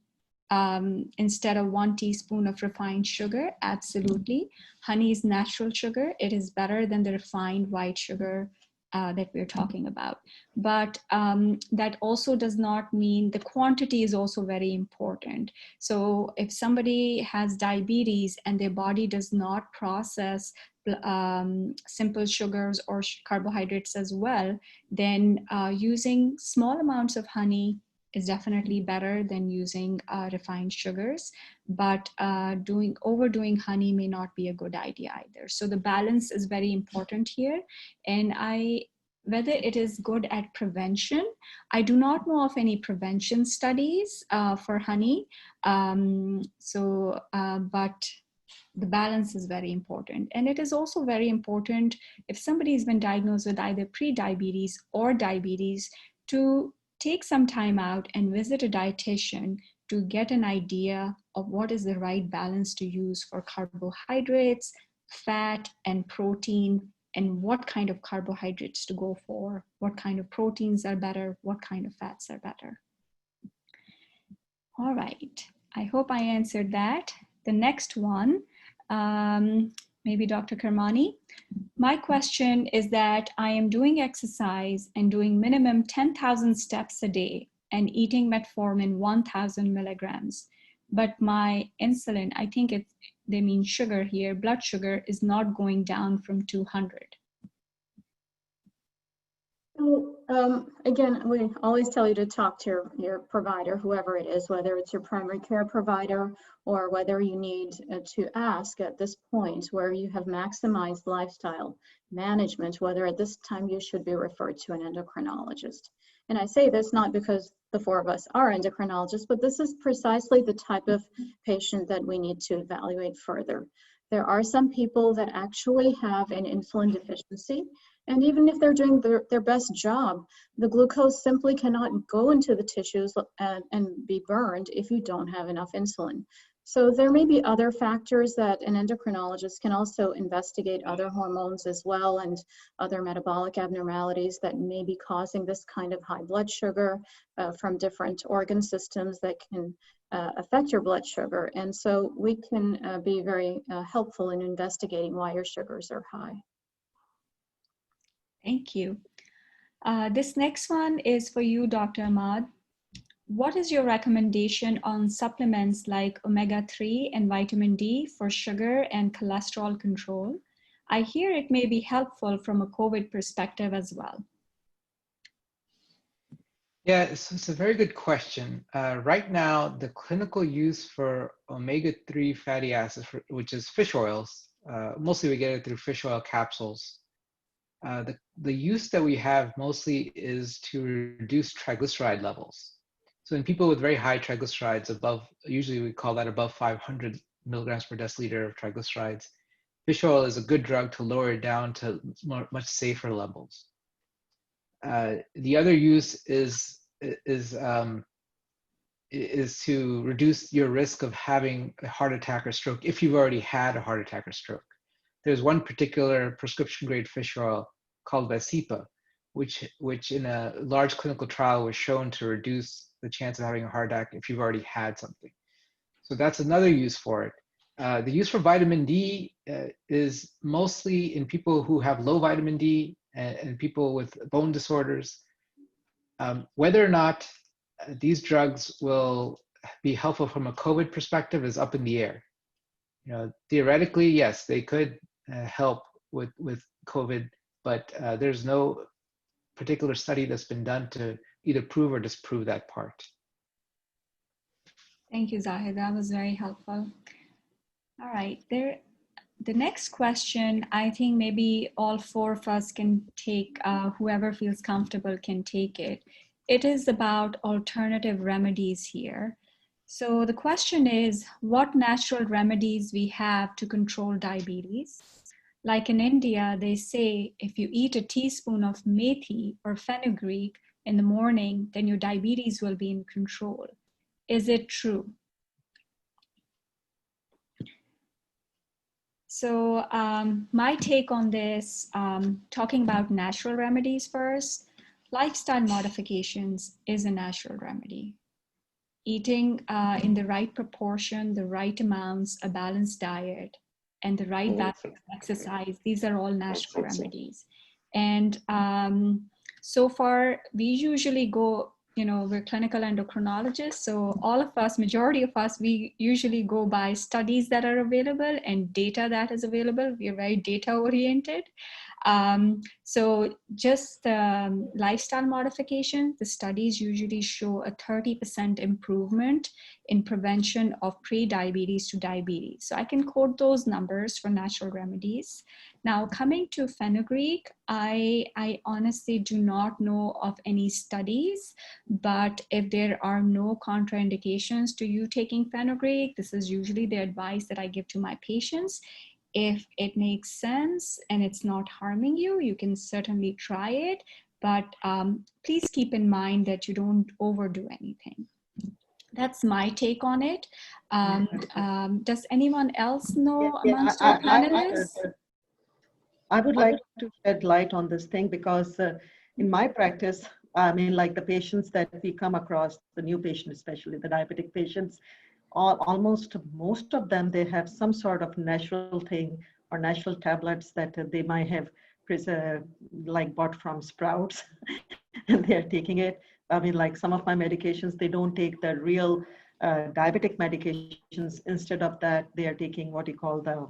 instead of 1 teaspoon of refined sugar, absolutely. Honey is natural sugar. It is better than the refined white sugar that we're talking about. But that also does not mean the quantity is also very important. So if somebody has diabetes and their body does not process simple sugars or carbohydrates as well, then using small amounts of honey is definitely better than using refined sugars, but overdoing honey may not be a good idea either. So the balance is very important here. And whether it is good at prevention, I do not know of any prevention studies for honey. But the balance is very important. And it is also very important if somebody has been diagnosed with either pre-diabetes or diabetes to take some time out and visit a dietitian to get an idea of what is the right balance to use for carbohydrates, fat, and protein, and what kind of carbohydrates to go for, what kind of proteins are better, what kind of fats are better. All right, I hope I answered that. The next one, maybe Dr. Kermani. My question is that I am doing exercise and doing minimum 10,000 steps a day and eating metformin 1,000 milligrams. But my insulin, I think they mean sugar here, blood sugar is not going down from 200. So again, we always tell you to talk to your provider, whoever it is, whether it's your primary care provider or whether you need to ask at this point where you have maximized lifestyle management, whether at this time you should be referred to an endocrinologist. And I say this not because the 4 of us are endocrinologists, but this is precisely the type of patient that we need to evaluate further. There are some people that actually have an insulin deficiency, and even if they're doing their best job, the glucose simply cannot go into the tissues and be burned if you don't have enough insulin. So there may be other factors that an endocrinologist can also investigate, other hormones as well, and other metabolic abnormalities that may be causing this kind of high blood sugar from different organ systems that can affect your blood sugar. And so we can be very helpful in investigating why your sugars are high. Thank you. This next one is for you, Dr. Ahmad. What is your recommendation on supplements like omega-3 and vitamin D for sugar and cholesterol control? I hear it may be helpful from a COVID perspective as well. Yeah, it's a very good question. Right now, the clinical use for omega-3 fatty acids, which is fish oils, mostly we get it through fish oil capsules. The use that we have mostly is to reduce triglyceride levels. So in people with very high triglycerides usually we call that above 500 milligrams per deciliter of triglycerides, fish oil is a good drug to lower it down to much safer levels. The other use is to reduce your risk of having a heart attack or stroke if you've already had a heart attack or stroke. There's one particular prescription grade fish oil called Medicina, which in a large clinical trial was shown to reduce the chance of having a heart attack if you've already had something. So that's another use for it. The use for vitamin D is mostly in people who have low vitamin D and people with bone disorders. Whether or not these drugs will be helpful from a COVID perspective is up in the air. You know, theoretically, yes, they could help with COVID, but there's no particular study that's been done to either prove or disprove that part. Thank you, Zahid. That was very helpful. All right, the next question, I think maybe all four of us can take, whoever feels comfortable can take it. It is about alternative remedies here. So the question is, what natural remedies we have to control diabetes? Like in India, they say if you eat a teaspoon of methi or fenugreek in the morning, then your diabetes will be in control. Is it true? So my take on this, talking about natural remedies first, lifestyle modifications is a natural remedy. Eating in the right proportion, the right amounts, a balanced diet, and the right balance of exercise, these are all natural remedies. And so far, we usually go, you know, we're clinical endocrinologists, so all of us, majority of us, we usually go by studies that are available and data that is available. We are very data oriented. So just lifestyle modification, the studies usually show a 30% improvement in prevention of pre-diabetes to diabetes. So I can quote those numbers for natural remedies. Now, coming to fenugreek, I honestly do not know of any studies, but if there are no contraindications to you taking fenugreek, this is usually the advice that I give to my patients. If it makes sense and it's not harming you, you can certainly try it, but please keep in mind that you don't overdo anything. That's my take on it. Does anyone else know amongst our panelists? I would like to shed light on this thing because in my practice, I mean, like the patients that we come across, the new patients, especially the diabetic patients, almost most of them, they have some sort of natural thing or natural tablets that they might have like bought from Sprouts and they're taking it. I mean, like some of my medications, they don't take the real diabetic medications. Instead of that, they are taking what you call the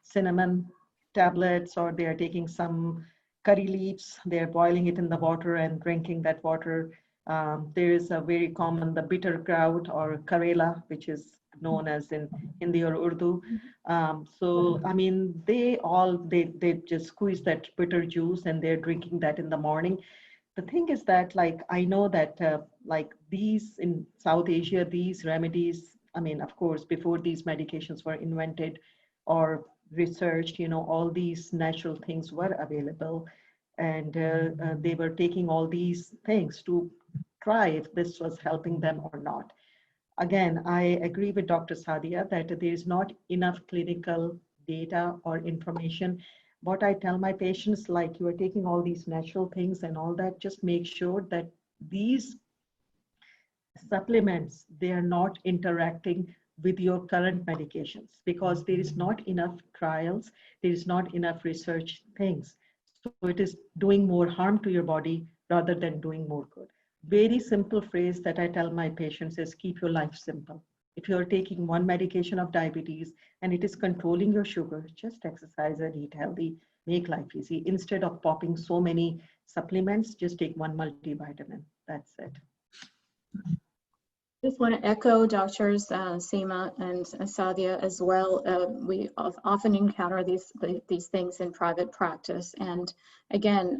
cinnamon tablets, or they are taking some curry leaves. They're boiling it in the water and drinking that water. There is a very common, the bitter gourd or Karela, which is known as in Hindi or Urdu. So, I mean, they just squeeze that bitter juice and they're drinking that in the morning. The thing is that, like, I know that like these in South Asia, these remedies, I mean, of course, before these medications were invented or researched, you know, all these natural things were available, and they were taking all these things to try if this was helping them or not. Again, I agree with Dr. Sadia that there is not enough clinical data or information. What I tell my patients, like, you are taking all these natural things and all that, just make sure that these supplements, they are not interacting with your current medications, because there is not enough trials, there is not enough research things. So it is doing more harm to your body rather than doing more good. Very simple phrase that I tell my patients is keep your life simple. If you're taking one medication of diabetes and it is controlling your sugar, just exercise and eat healthy, make life easy. Instead of popping so many supplements, just take one multivitamin. That's it. I just want to echo Doctors Seema and Sadia as well. We often encounter these things in private practice. And again,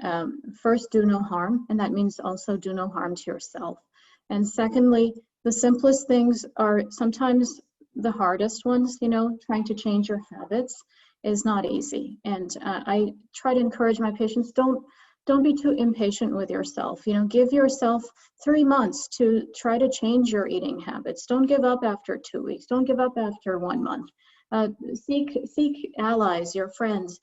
first, do no harm. And that means also do no harm to yourself. And secondly, the simplest things are sometimes the hardest ones. You know, trying to change your habits is not easy. And I try to encourage my patients, don't don't be too impatient with yourself. You know, give yourself 3 months to try to change your eating habits. Don't give up after 2 weeks. Don't give up after 1 month. Seek allies, your friends,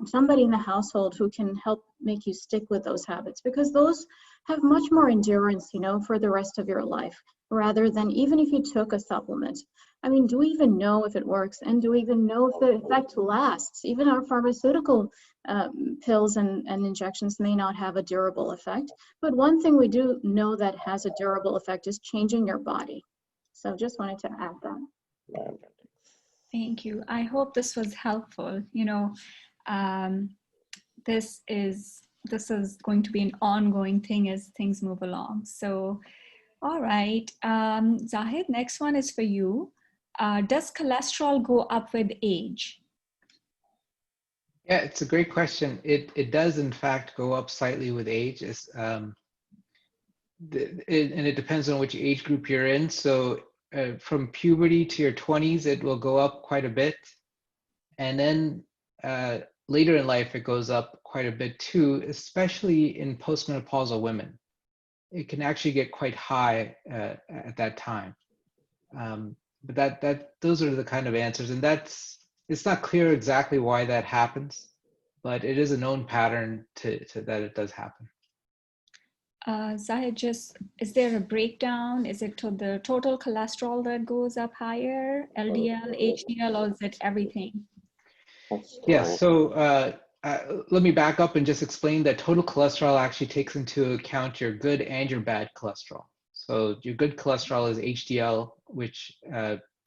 somebody in the household who can help make you stick with those habits, because those have much more endurance, you know, for the rest of your life, rather than even if you took a supplement. I mean, do we even know if it works? And do we even know if the effect lasts? Even our pharmaceutical pills and injections may not have a durable effect. But one thing we do know that has a durable effect is changing your body. So just wanted to add that. Thank you. I hope this was helpful. You know, this is going to be an ongoing thing as things move along. So, all right, Zahid, next one is for you. Does cholesterol go up with age? Yeah, it's a great question. It does in fact go up slightly with age. And it depends on which age group you're in. So from puberty to your 20s, it will go up quite a bit. And then later in life, it goes up quite a bit too, especially in postmenopausal women. It can actually get quite high at that time. But those are the kind of answers, and it's not clear exactly why that happens, but it is a known pattern that it does happen. Zahid, is there a breakdown? Is it to the total cholesterol that goes up higher, LDL, HDL, or is it everything? Yeah, so let me back up and just explain that total cholesterol actually takes into account your good and your bad cholesterol. So your good cholesterol is HDL, which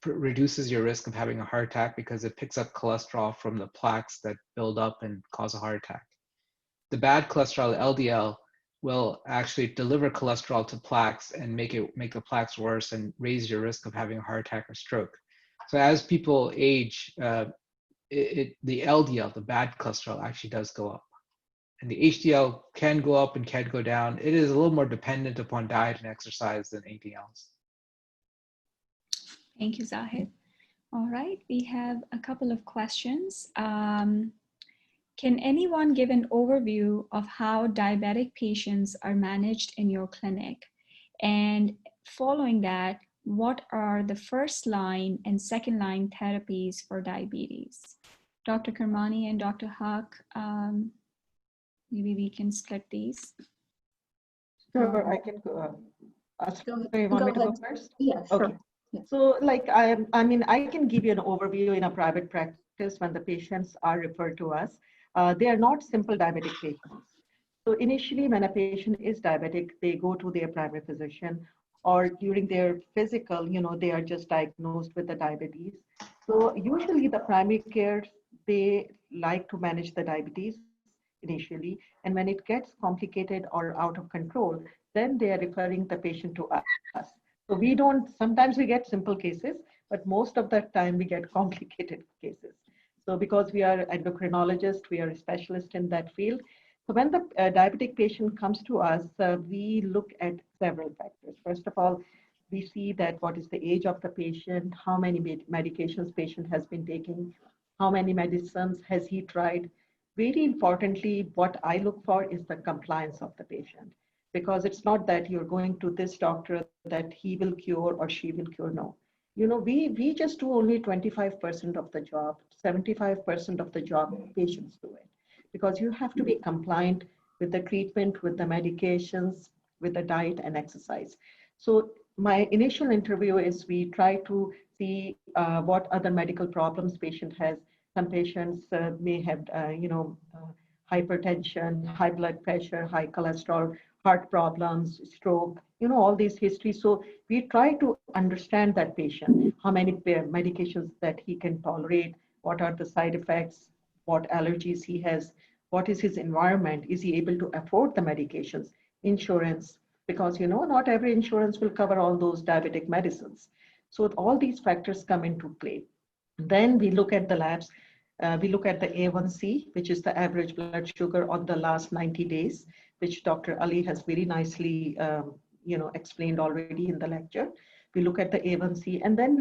reduces your risk of having a heart attack because it picks up cholesterol from the plaques that build up and cause a heart attack. The bad cholesterol, LDL, will actually deliver cholesterol to plaques and make the plaques worse and raise your risk of having a heart attack or stroke. So as people age, the LDL, the bad cholesterol, actually does go up. And the HDL can go up and can go down. It is a little more dependent upon diet and exercise than anything else. Thank you, Zahid. All right, we have a couple of questions. Can anyone give an overview of how diabetic patients are managed in your clinic? And following that, what are the first line and second line therapies for diabetes? Dr. Kermani and Dr. Haq, maybe we can split these. Sure, I can go. You want me to go first? Yeah, sure. Okay. Yeah. So like, I mean, I can give you an overview in a private practice when the patients are referred to us. They are not simple diabetic patients. So initially when a patient is diabetic, they go to their primary physician, or during their physical, you know, they are just diagnosed with the diabetes. So usually the primary care, they like to manage the diabetes initially. And when it gets complicated or out of control, then they are referring the patient to us. So we don't, sometimes we get simple cases, but most of the time we get complicated cases. So because we are endocrinologists, we are a specialist in that field. So when the diabetic patient comes to us, we look at several factors. First of all, we see that what is the age of the patient, how many medications patient has been taking, how many medicines has he tried. Very importantly, what I look for is the compliance of the patient, because it's not that you're going to this doctor that he will cure or she will cure. No, you know, we just do only 25% of the job, 75% of the job patients do it, because you have to be compliant with the treatment, with the medications, with the diet and exercise. So my initial interview is we try to see what other medical problems patient has. Some patients may have, hypertension, high blood pressure, high cholesterol, heart problems, stroke, you know, all these histories. So we try to understand that patient, how many medications that he can tolerate, what are the side effects, what allergies he has, what is his environment, is he able to afford the medications, insurance, because, you know, not every insurance will cover all those diabetic medicines. So all these factors come into play. Then we look at the labs. We look at the A1C, which is the average blood sugar on the last 90 days, which Dr. Ali has very nicely, explained already in the lecture. We look at the A1C, and then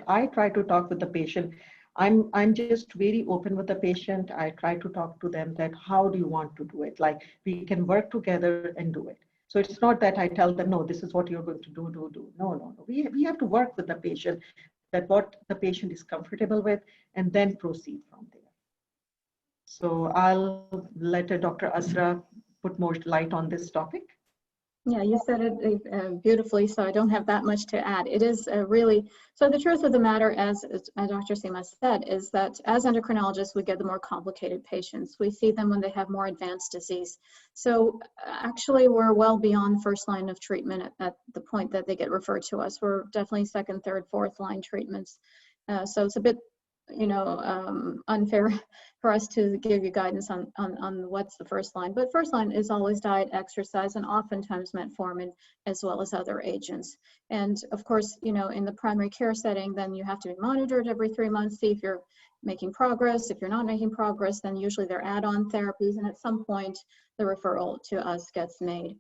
I try to talk with the patient. I'm just very open with the patient. I try to talk to them that how do you want to do it? Like we can work together and do it. So it's not that I tell them, no, this is what you're going to do. No. We have to work with the patient, that what the patient is comfortable with, and then proceed from there. So I'll let Dr. Asra put more light on this topic. Yeah, you said it beautifully, so I don't have that much to add. It is really, so the truth of the matter, as Dr. Seema said, is that as endocrinologists, we get the more complicated patients. We see them when they have more advanced disease. So actually, we're well beyond first line of treatment at the point that they get referred to us. We're definitely second, third, fourth line treatments. So it's a bit, unfair for us to give you guidance on what's the first line. But first line is always diet, exercise, and oftentimes metformin, as well as other agents. And of course, in the primary care setting, then you have to be monitored every 3 months, see if you're making progress. If you're not making progress, then usually they're add-on therapies, and at some point, the referral to us gets made.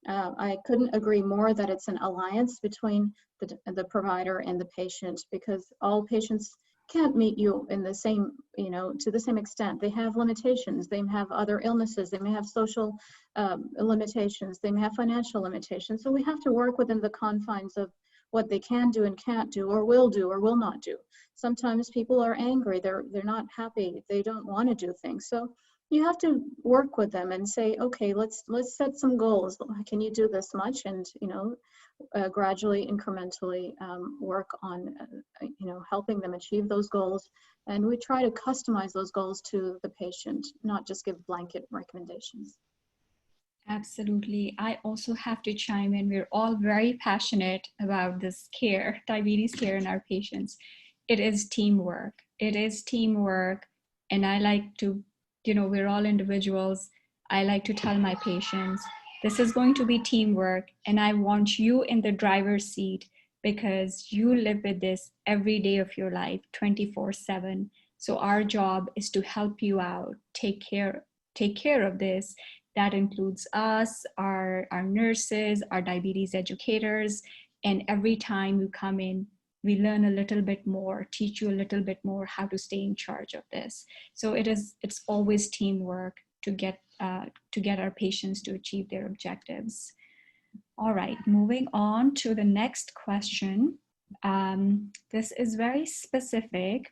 I couldn't agree more that it's an alliance between the provider and the patient, because all patients can't meet you in the same, to the same extent. They have limitations. They have other illnesses. They may have social limitations. They may have financial limitations. So we have to work within the confines of what they can do and can't do, or will not do. Sometimes people are angry. They're not happy. They don't want to do things. So you have to work with them and say, okay, let's set some goals. Can you do this much? And gradually, incrementally work on helping them achieve those goals. And we try to customize those goals to the patient, not just give blanket recommendations. Absolutely. I also have to chime in. We're all very passionate about this care, diabetes care in our patients. It is teamwork. It is teamwork. And I like to, we're all individuals. I like to tell my patients, this is going to be teamwork. And I want you in the driver's seat because you live with this every day of your life, 24/7. So our job is to help you out, take care of this. That includes us, our nurses, our diabetes educators, and every time you come in, we learn a little bit more, teach you a little bit more how to stay in charge of this. So it's always teamwork to get our patients to achieve their objectives. All right, moving on to the next question. This is very specific.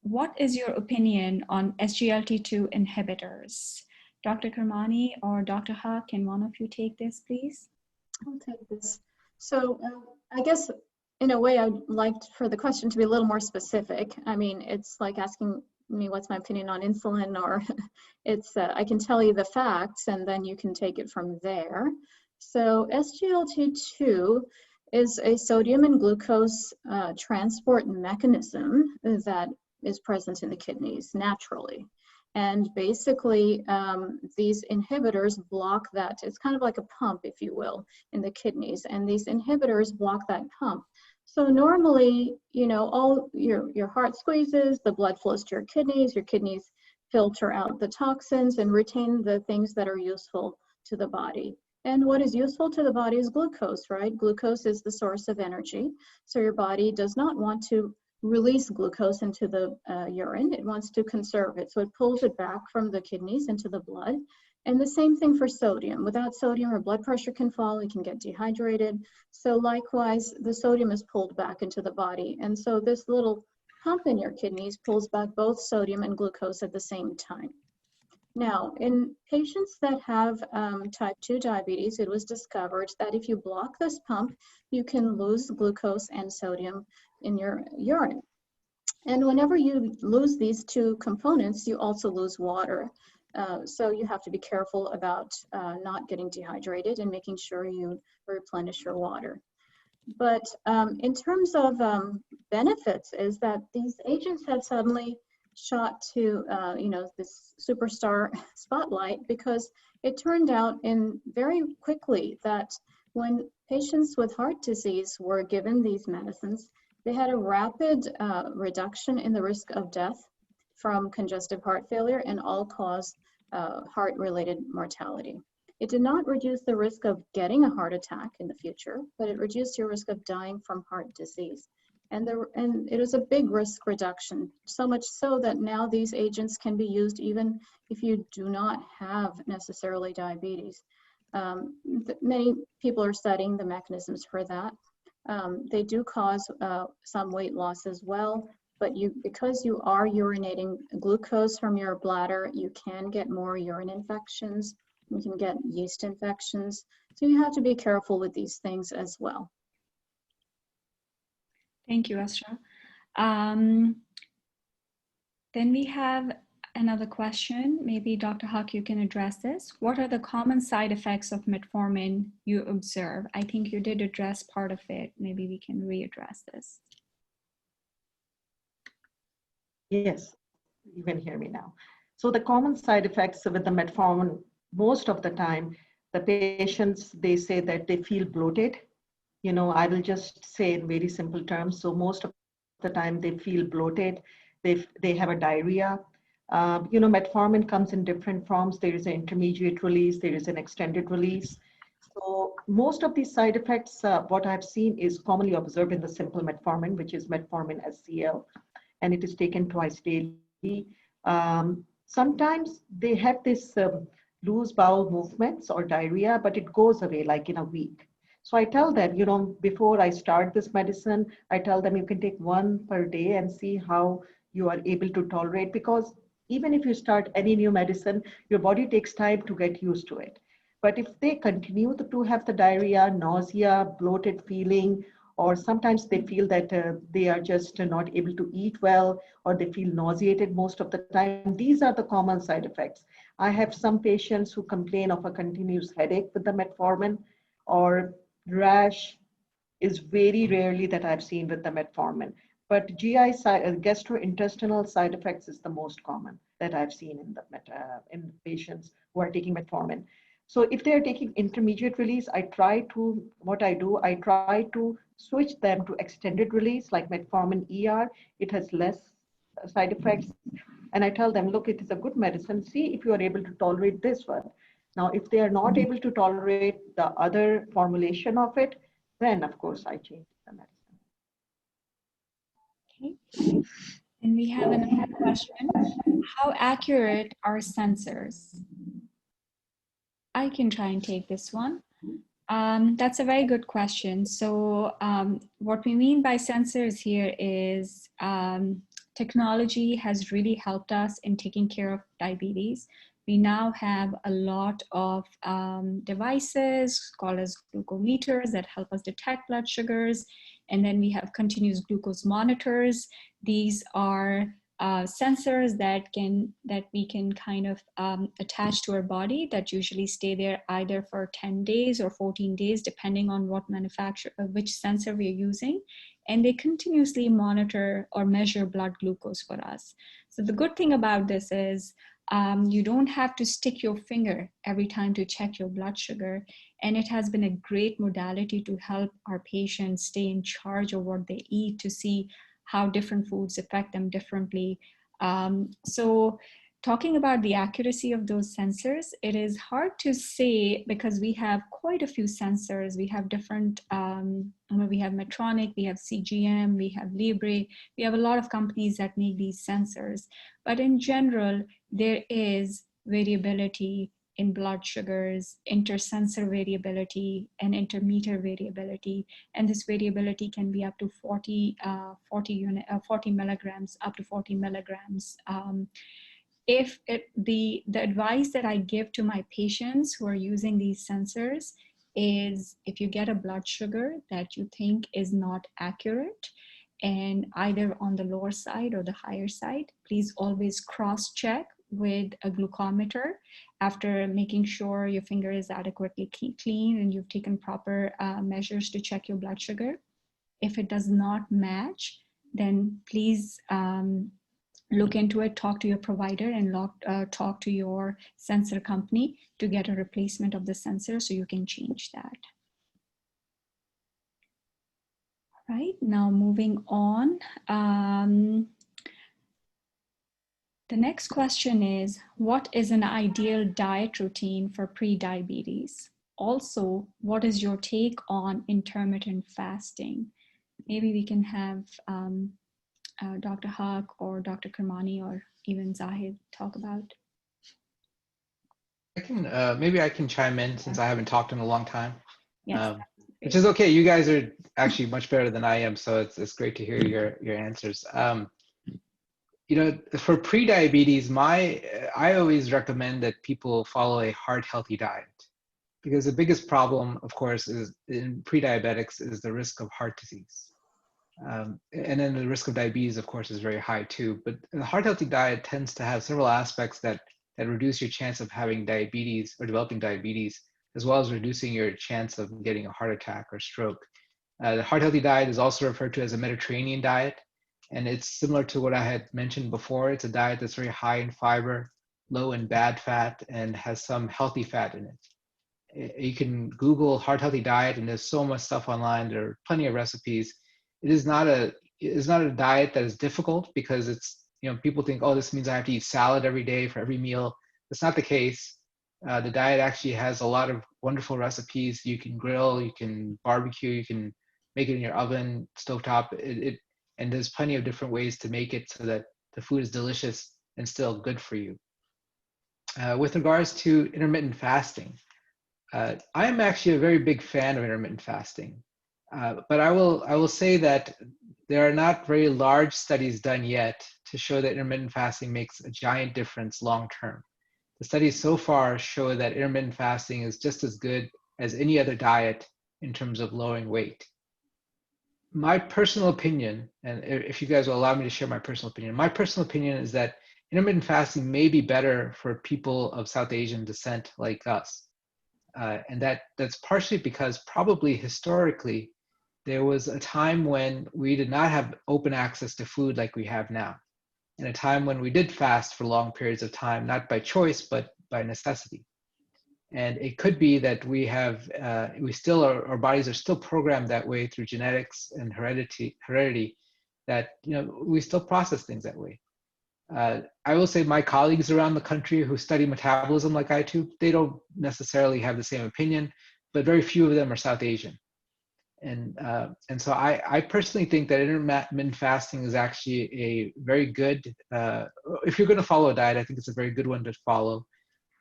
What is your opinion on SGLT2 inhibitors? Dr. Kermani or Dr. Ha, can one of you take this, please? I'll take this. So I guess in a way I'd like for the question to be a little more specific. I mean, it's like asking me what's my opinion on insulin, or it's I can tell you the facts and then you can take it from there. So SGLT2 is a sodium and glucose transport mechanism that is present in the kidneys naturally. And basically, these inhibitors block that. It's kind of like a pump, if you will, in the kidneys. And these inhibitors block that pump. So normally, all your heart squeezes, the blood flows to your kidneys filter out the toxins and retain the things that are useful to the body. And what is useful to the body is glucose, right? Glucose is the source of energy. So your body does not want to release glucose into the urine. It wants to conserve it. So it pulls it back from the kidneys into the blood. And the same thing for sodium. Without sodium, our blood pressure can fall, you can get dehydrated. So likewise, the sodium is pulled back into the body. And so this little pump in your kidneys pulls back both sodium and glucose at the same time. Now, in patients that have type 2 diabetes, it was discovered that if you block this pump, you can lose glucose and sodium in your urine. And whenever you lose these two components, you also lose water. So you have to be careful about not getting dehydrated and making sure you replenish your water. But in terms of benefits, is that these agents have suddenly shot to this superstar spotlight, because it turned out very quickly that when patients with heart disease were given these medicines, they had a rapid reduction in the risk of death from congestive heart failure and all-cause heart-related mortality. It did not reduce the risk of getting a heart attack in the future, but it reduced your risk of dying from heart disease. And it is a big risk reduction, so much so that now these agents can be used even if you do not have necessarily diabetes. Many people are studying the mechanisms for that. They do cause some weight loss as well, but because you are urinating glucose from your bladder, you can get more urine infections. You can get yeast infections. So you have to be careful with these things as well. Thank you, Asra. Then we have another question. Maybe Dr. Huck, you can address this. What are the common side effects of metformin you observe? I think you did address part of it. Maybe we can readdress this. Yes, you can hear me now. So the common side effects with the metformin, most of the time, the patients, they say that they feel bloated. You know, I will just say in very simple terms. So most of the time they feel bloated. They have a diarrhea. You know, metformin comes in different forms. There is an intermediate release. There is an extended release. So most of these side effects, what I've seen is commonly observed in the simple metformin, which is metformin SCL, and it is taken twice daily. Sometimes they have this loose bowel movements or diarrhea, but it goes away like in a week. So I tell them, you know, before I start this medicine, I tell them you can take one per day and see how you are able to tolerate, because even if you start any new medicine, your body takes time to get used to it. But if they continue to have the diarrhea, nausea, bloated feeling, or sometimes they feel that they are just not able to eat well, or they feel nauseated most of the time, these are the common side effects. I have some patients who complain of a continuous headache with the metformin, or rash is very rarely that I've seen with the metformin. But GI gastrointestinal side effects is the most common that I've seen in patients who are taking metformin. So if they're taking intermediate release, I try to switch them to extended release like metformin ER. It has less side effects. And I tell them, look, it is a good medicine. See if you are able to tolerate this one. Now, if they are not able to tolerate the other formulation of it, then of course I change the medicine. Okay. And we have another question. How accurate are sensors? I can try and take this one. That's a very good question. So what we mean by sensors here is technology has really helped us in taking care of diabetes. We now have a lot of devices called as glucometers that help us detect blood sugars. And then we have continuous glucose monitors. These are sensors that we can kind of attach to our body that usually stay there either for 10 days or 14 days, depending on what which sensor we're using. And they continuously monitor or measure blood glucose for us. So the good thing about this is you don't have to stick your finger every time to check your blood sugar. And it has been a great modality to help our patients stay in charge of what they eat, to see how different foods affect them differently. So talking about the accuracy of those sensors, it is hard to say because we have quite a few sensors. We have different, we have Medtronic, we have CGM, we have Libre. We have a lot of companies that make these sensors. But in general, there is variability in blood sugars, intersensor variability, and intermeter variability. And this variability can be up to 40 milligrams, up to 40 milligrams. The advice that I give to my patients who are using these sensors is if you get a blood sugar that you think is not accurate, and either on the lower side or the higher side, please always cross-check with a glucometer after making sure your finger is adequately clean and you've taken proper measures to check your blood sugar. If it does not match, then please look into it, talk to your provider, and talk to your sensor company to get a replacement of the sensor so you can change that. All right, now moving on. The next question is, what is an ideal diet routine for pre-diabetes? Also, what is your take on intermittent fasting? maybe we can have Dr. Haq or Dr. Kermani or even Zahid talk about. I can maybe I can chime in since I haven't talked in a long time. Yes. Which is okay. You guys are actually much better than I am, so it's great to hear your answers. You know, for pre-diabetes, I always recommend that people follow a heart-healthy diet, because the biggest problem, of course, is in pre-diabetics is the risk of heart disease, and then the risk of diabetes, of course, is very high too. But the heart-healthy diet tends to have several aspects that reduce your chance of having diabetes or developing diabetes, as well as reducing your chance of getting a heart attack or stroke. The heart-healthy diet is also referred to as a Mediterranean diet, and it's similar to what I had mentioned before. It's a diet that's very high in fiber, low in bad fat, and has some healthy fat in it. You can Google heart-healthy diet, and there's so much stuff online. There are plenty of recipes. It's not a diet that is difficult, because it's, you know, people think, oh, this means I have to eat salad every day for every meal. That's not the case. The diet actually has a lot of wonderful recipes. You can grill, you can barbecue, you can make it in your oven, stovetop. And there's plenty of different ways to make it so that the food is delicious and still good for you. With regards to intermittent fasting, I'm actually a very big fan of intermittent fasting. But I will say that there are not very large studies done yet to show that intermittent fasting makes a giant difference long term. The studies so far show that intermittent fasting is just as good as any other diet in terms of lowering weight. My personal opinion, and if you guys will allow me to share my personal opinion is that intermittent fasting may be better for people of South Asian descent like us. And that's partially because probably historically, there was a time when we did not have open access to food like we have now, and a time when we did fast for long periods of time, not by choice, but by necessity. And it could be that we have, our bodies are still programmed that way through genetics and heredity, that, you know, we still process things that way. I will say my colleagues around the country who study metabolism like I do, they don't necessarily have the same opinion, but very few of them are South Asian. And so I personally think that intermittent fasting is actually a very good, if you're going to follow a diet, I think it's a very good one to follow.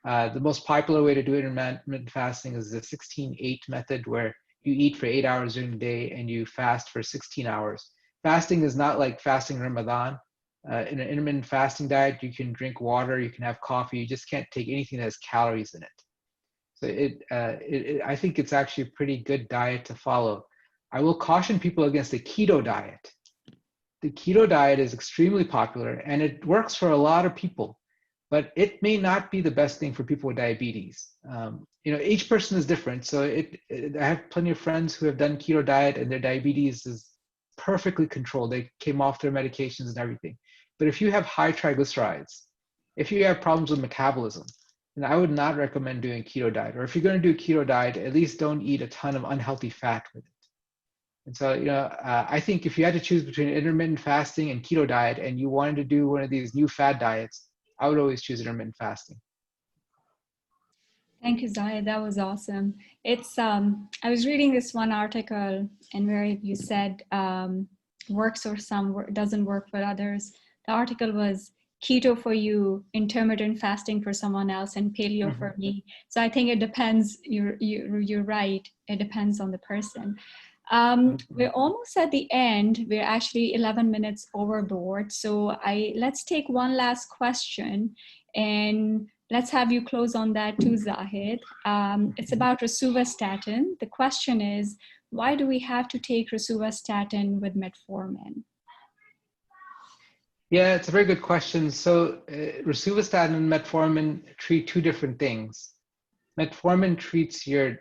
The most popular way to do intermittent fasting is the 16-8 method, where you eat for 8 hours during the day and you fast for 16 hours. Fasting is not like fasting Ramadan. In an intermittent fasting diet, you can drink water, you can have coffee, you just can't take anything that has calories in it. So I think it's actually a pretty good diet to follow. I will caution people against the keto diet. The keto diet is extremely popular and it works for a lot of people, but it may not be the best thing for people with diabetes. You know, each person is different. So I have plenty of friends who have done keto diet and their diabetes is perfectly controlled. They came off their medications and everything. But if you have high triglycerides, if you have problems with metabolism, then I would not recommend doing keto diet. Or if you're going to do a keto diet, at least don't eat a ton of unhealthy fat with it. And so, you know, I think if you had to choose between intermittent fasting and keto diet, and you wanted to do one of these new fad diets, I would always choose intermittent fasting. Thank you, Zahid. That was awesome. It's I was reading this one article, and where you said works for some, doesn't work for others. The article was keto for you, intermittent fasting for someone else, and paleo for me. So I think it depends. You're right. It depends on the person. We're almost at the end. We're actually 11 minutes overboard. So let's take one last question, and let's have you close on that too, Zahid. It's about rosuvastatin. The question is, why do we have to take rosuvastatin with metformin? Yeah, it's a very good question. So rosuvastatin and metformin treat two different things. Metformin treats your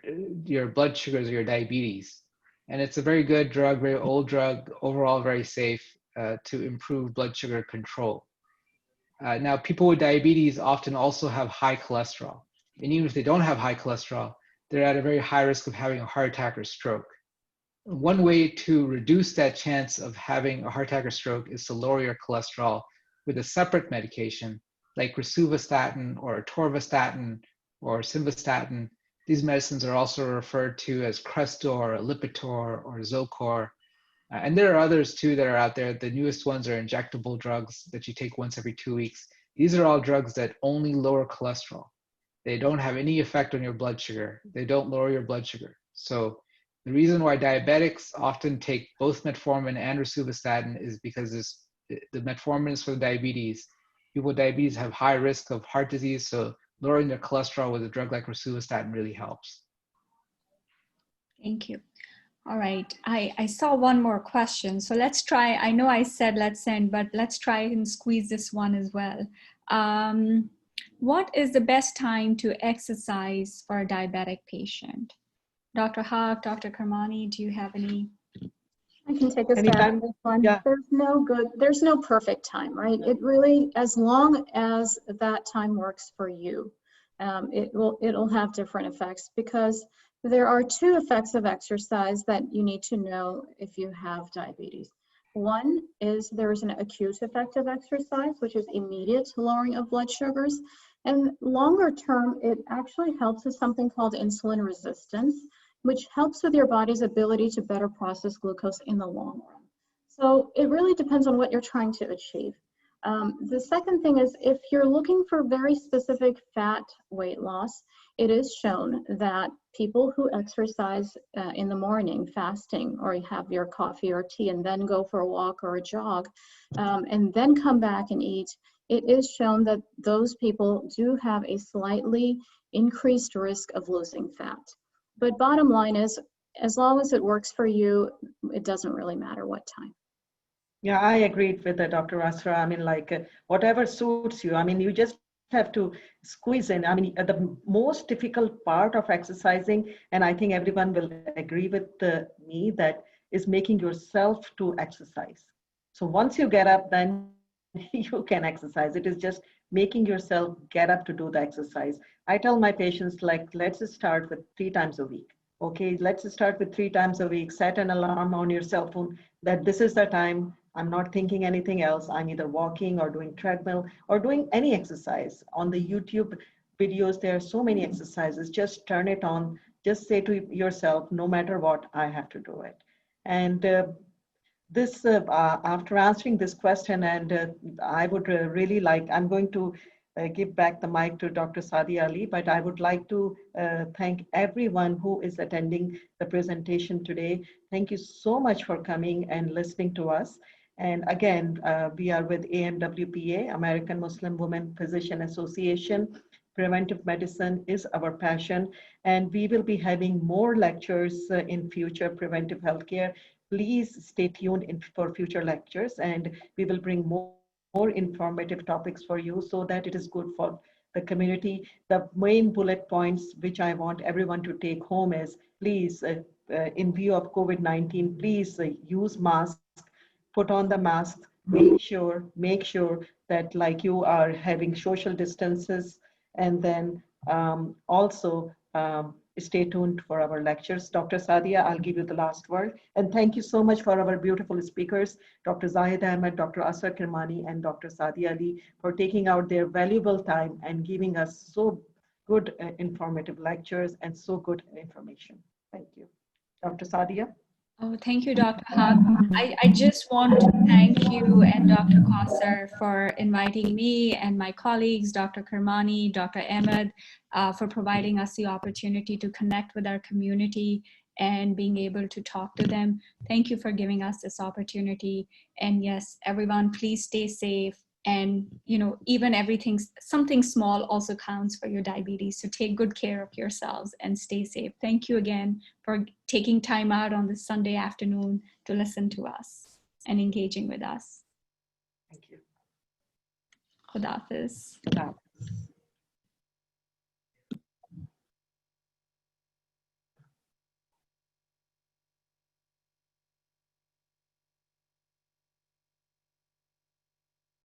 blood sugars or your diabetes. And it's a very good drug, very old drug, overall very safe to improve blood sugar control. Now, people with diabetes often also have high cholesterol. And even if they don't have high cholesterol, they're at a very high risk of having a heart attack or stroke. One way to reduce that chance of having a heart attack or stroke is to lower your cholesterol with a separate medication like rosuvastatin or atorvastatin or simvastatin. These medicines are also referred to as Crestor, Lipitor, or Zocor. And there are others too that are out there. The newest ones are injectable drugs that you take once every 2 weeks. These are all drugs that only lower cholesterol. They don't have any effect on your blood sugar. They don't lower your blood sugar. So the reason why diabetics often take both metformin and rosuvastatin is because the metformin is for diabetes. People with diabetes have high risk of heart disease, so lowering their cholesterol with a drug like rosuvastatin really helps. Thank you. All right, I saw one more question. So let's try, I know I said let's end, but let's try and squeeze this one as well. What is the best time to exercise for a diabetic patient? Dr. Haq, Dr. Kermani, do you have any? I can take a stab Anytime. at this one. Yeah. There's no perfect time, right? It really, as long as that time works for you, it'll have different effects, because there are two effects of exercise that you need to know if you have diabetes. One is there's an acute effect of exercise, which is immediate lowering of blood sugars. And longer term, it actually helps with something called insulin resistance, which helps with your body's ability to better process glucose in the long run. So it really depends on what you're trying to achieve. The second thing is, if you're looking for very specific fat weight loss, it is shown that people who exercise in the morning, fasting, or you have your coffee or tea and then go for a walk or a jog, and then come back and eat, it is shown that those people do have a slightly increased risk of losing fat. But bottom line is, as long as it works for you, it doesn't really matter what time. Yeah, I agreed with Dr. Asra. I mean, whatever suits you. I mean, you just have to squeeze in. I mean, the most difficult part of exercising, and I think everyone will agree with me, that is making yourself to exercise. So once you get up, then you can exercise. It is just making yourself get up to do the exercise. I tell my patients, let's start with 3 times a week. Okay, let's start with 3 times a week. Set an alarm on your cell phone that this is the time. I'm not thinking anything else. I'm either walking or doing treadmill or doing any exercise. On the YouTube videos, there are so many exercises. Just turn it on. Just say to yourself, no matter what, I have to do it. And after answering this question, and I would really like, I'm going to give back the mic to Dr. Sadia Ali, but I would like to thank everyone who is attending the presentation today. Thank you so much for coming and listening to us. And again, we are with AMWPA, American Muslim Women Physician Association. Preventive medicine is our passion, and we will be having more lectures in future, preventive healthcare. Please stay tuned for future lectures, and we will bring more informative topics for you so that it is good for the community. The main bullet points which I want everyone to take home is, please, in view of COVID-19, please use masks, put on the mask, make sure that you are having social distances, and then also stay tuned for our lectures. Dr. Sadia, I'll give you the last word. And thank you so much for our beautiful speakers, Dr. Zahid Ahmed, Dr. Asra Kermani, and Dr. Sadia Ali, for taking out their valuable time and giving us so good informative lectures and so good information. Thank you. Dr. Sadia? Oh, thank you, Dr. Haq. I just want to thank you and Dr. Kausar for inviting me and my colleagues, Dr. Kermani, Dr. Ahmed, for providing us the opportunity to connect with our community and being able to talk to them. Thank you for giving us this opportunity. And yes, everyone, please stay safe. And, you know, even something small also counts for your diabetes. So take good care of yourselves and stay safe. Thank you again for taking time out on this Sunday afternoon to listen to us and engaging with us. Thank you. Khuda Hafiz. Khuda Hafiz.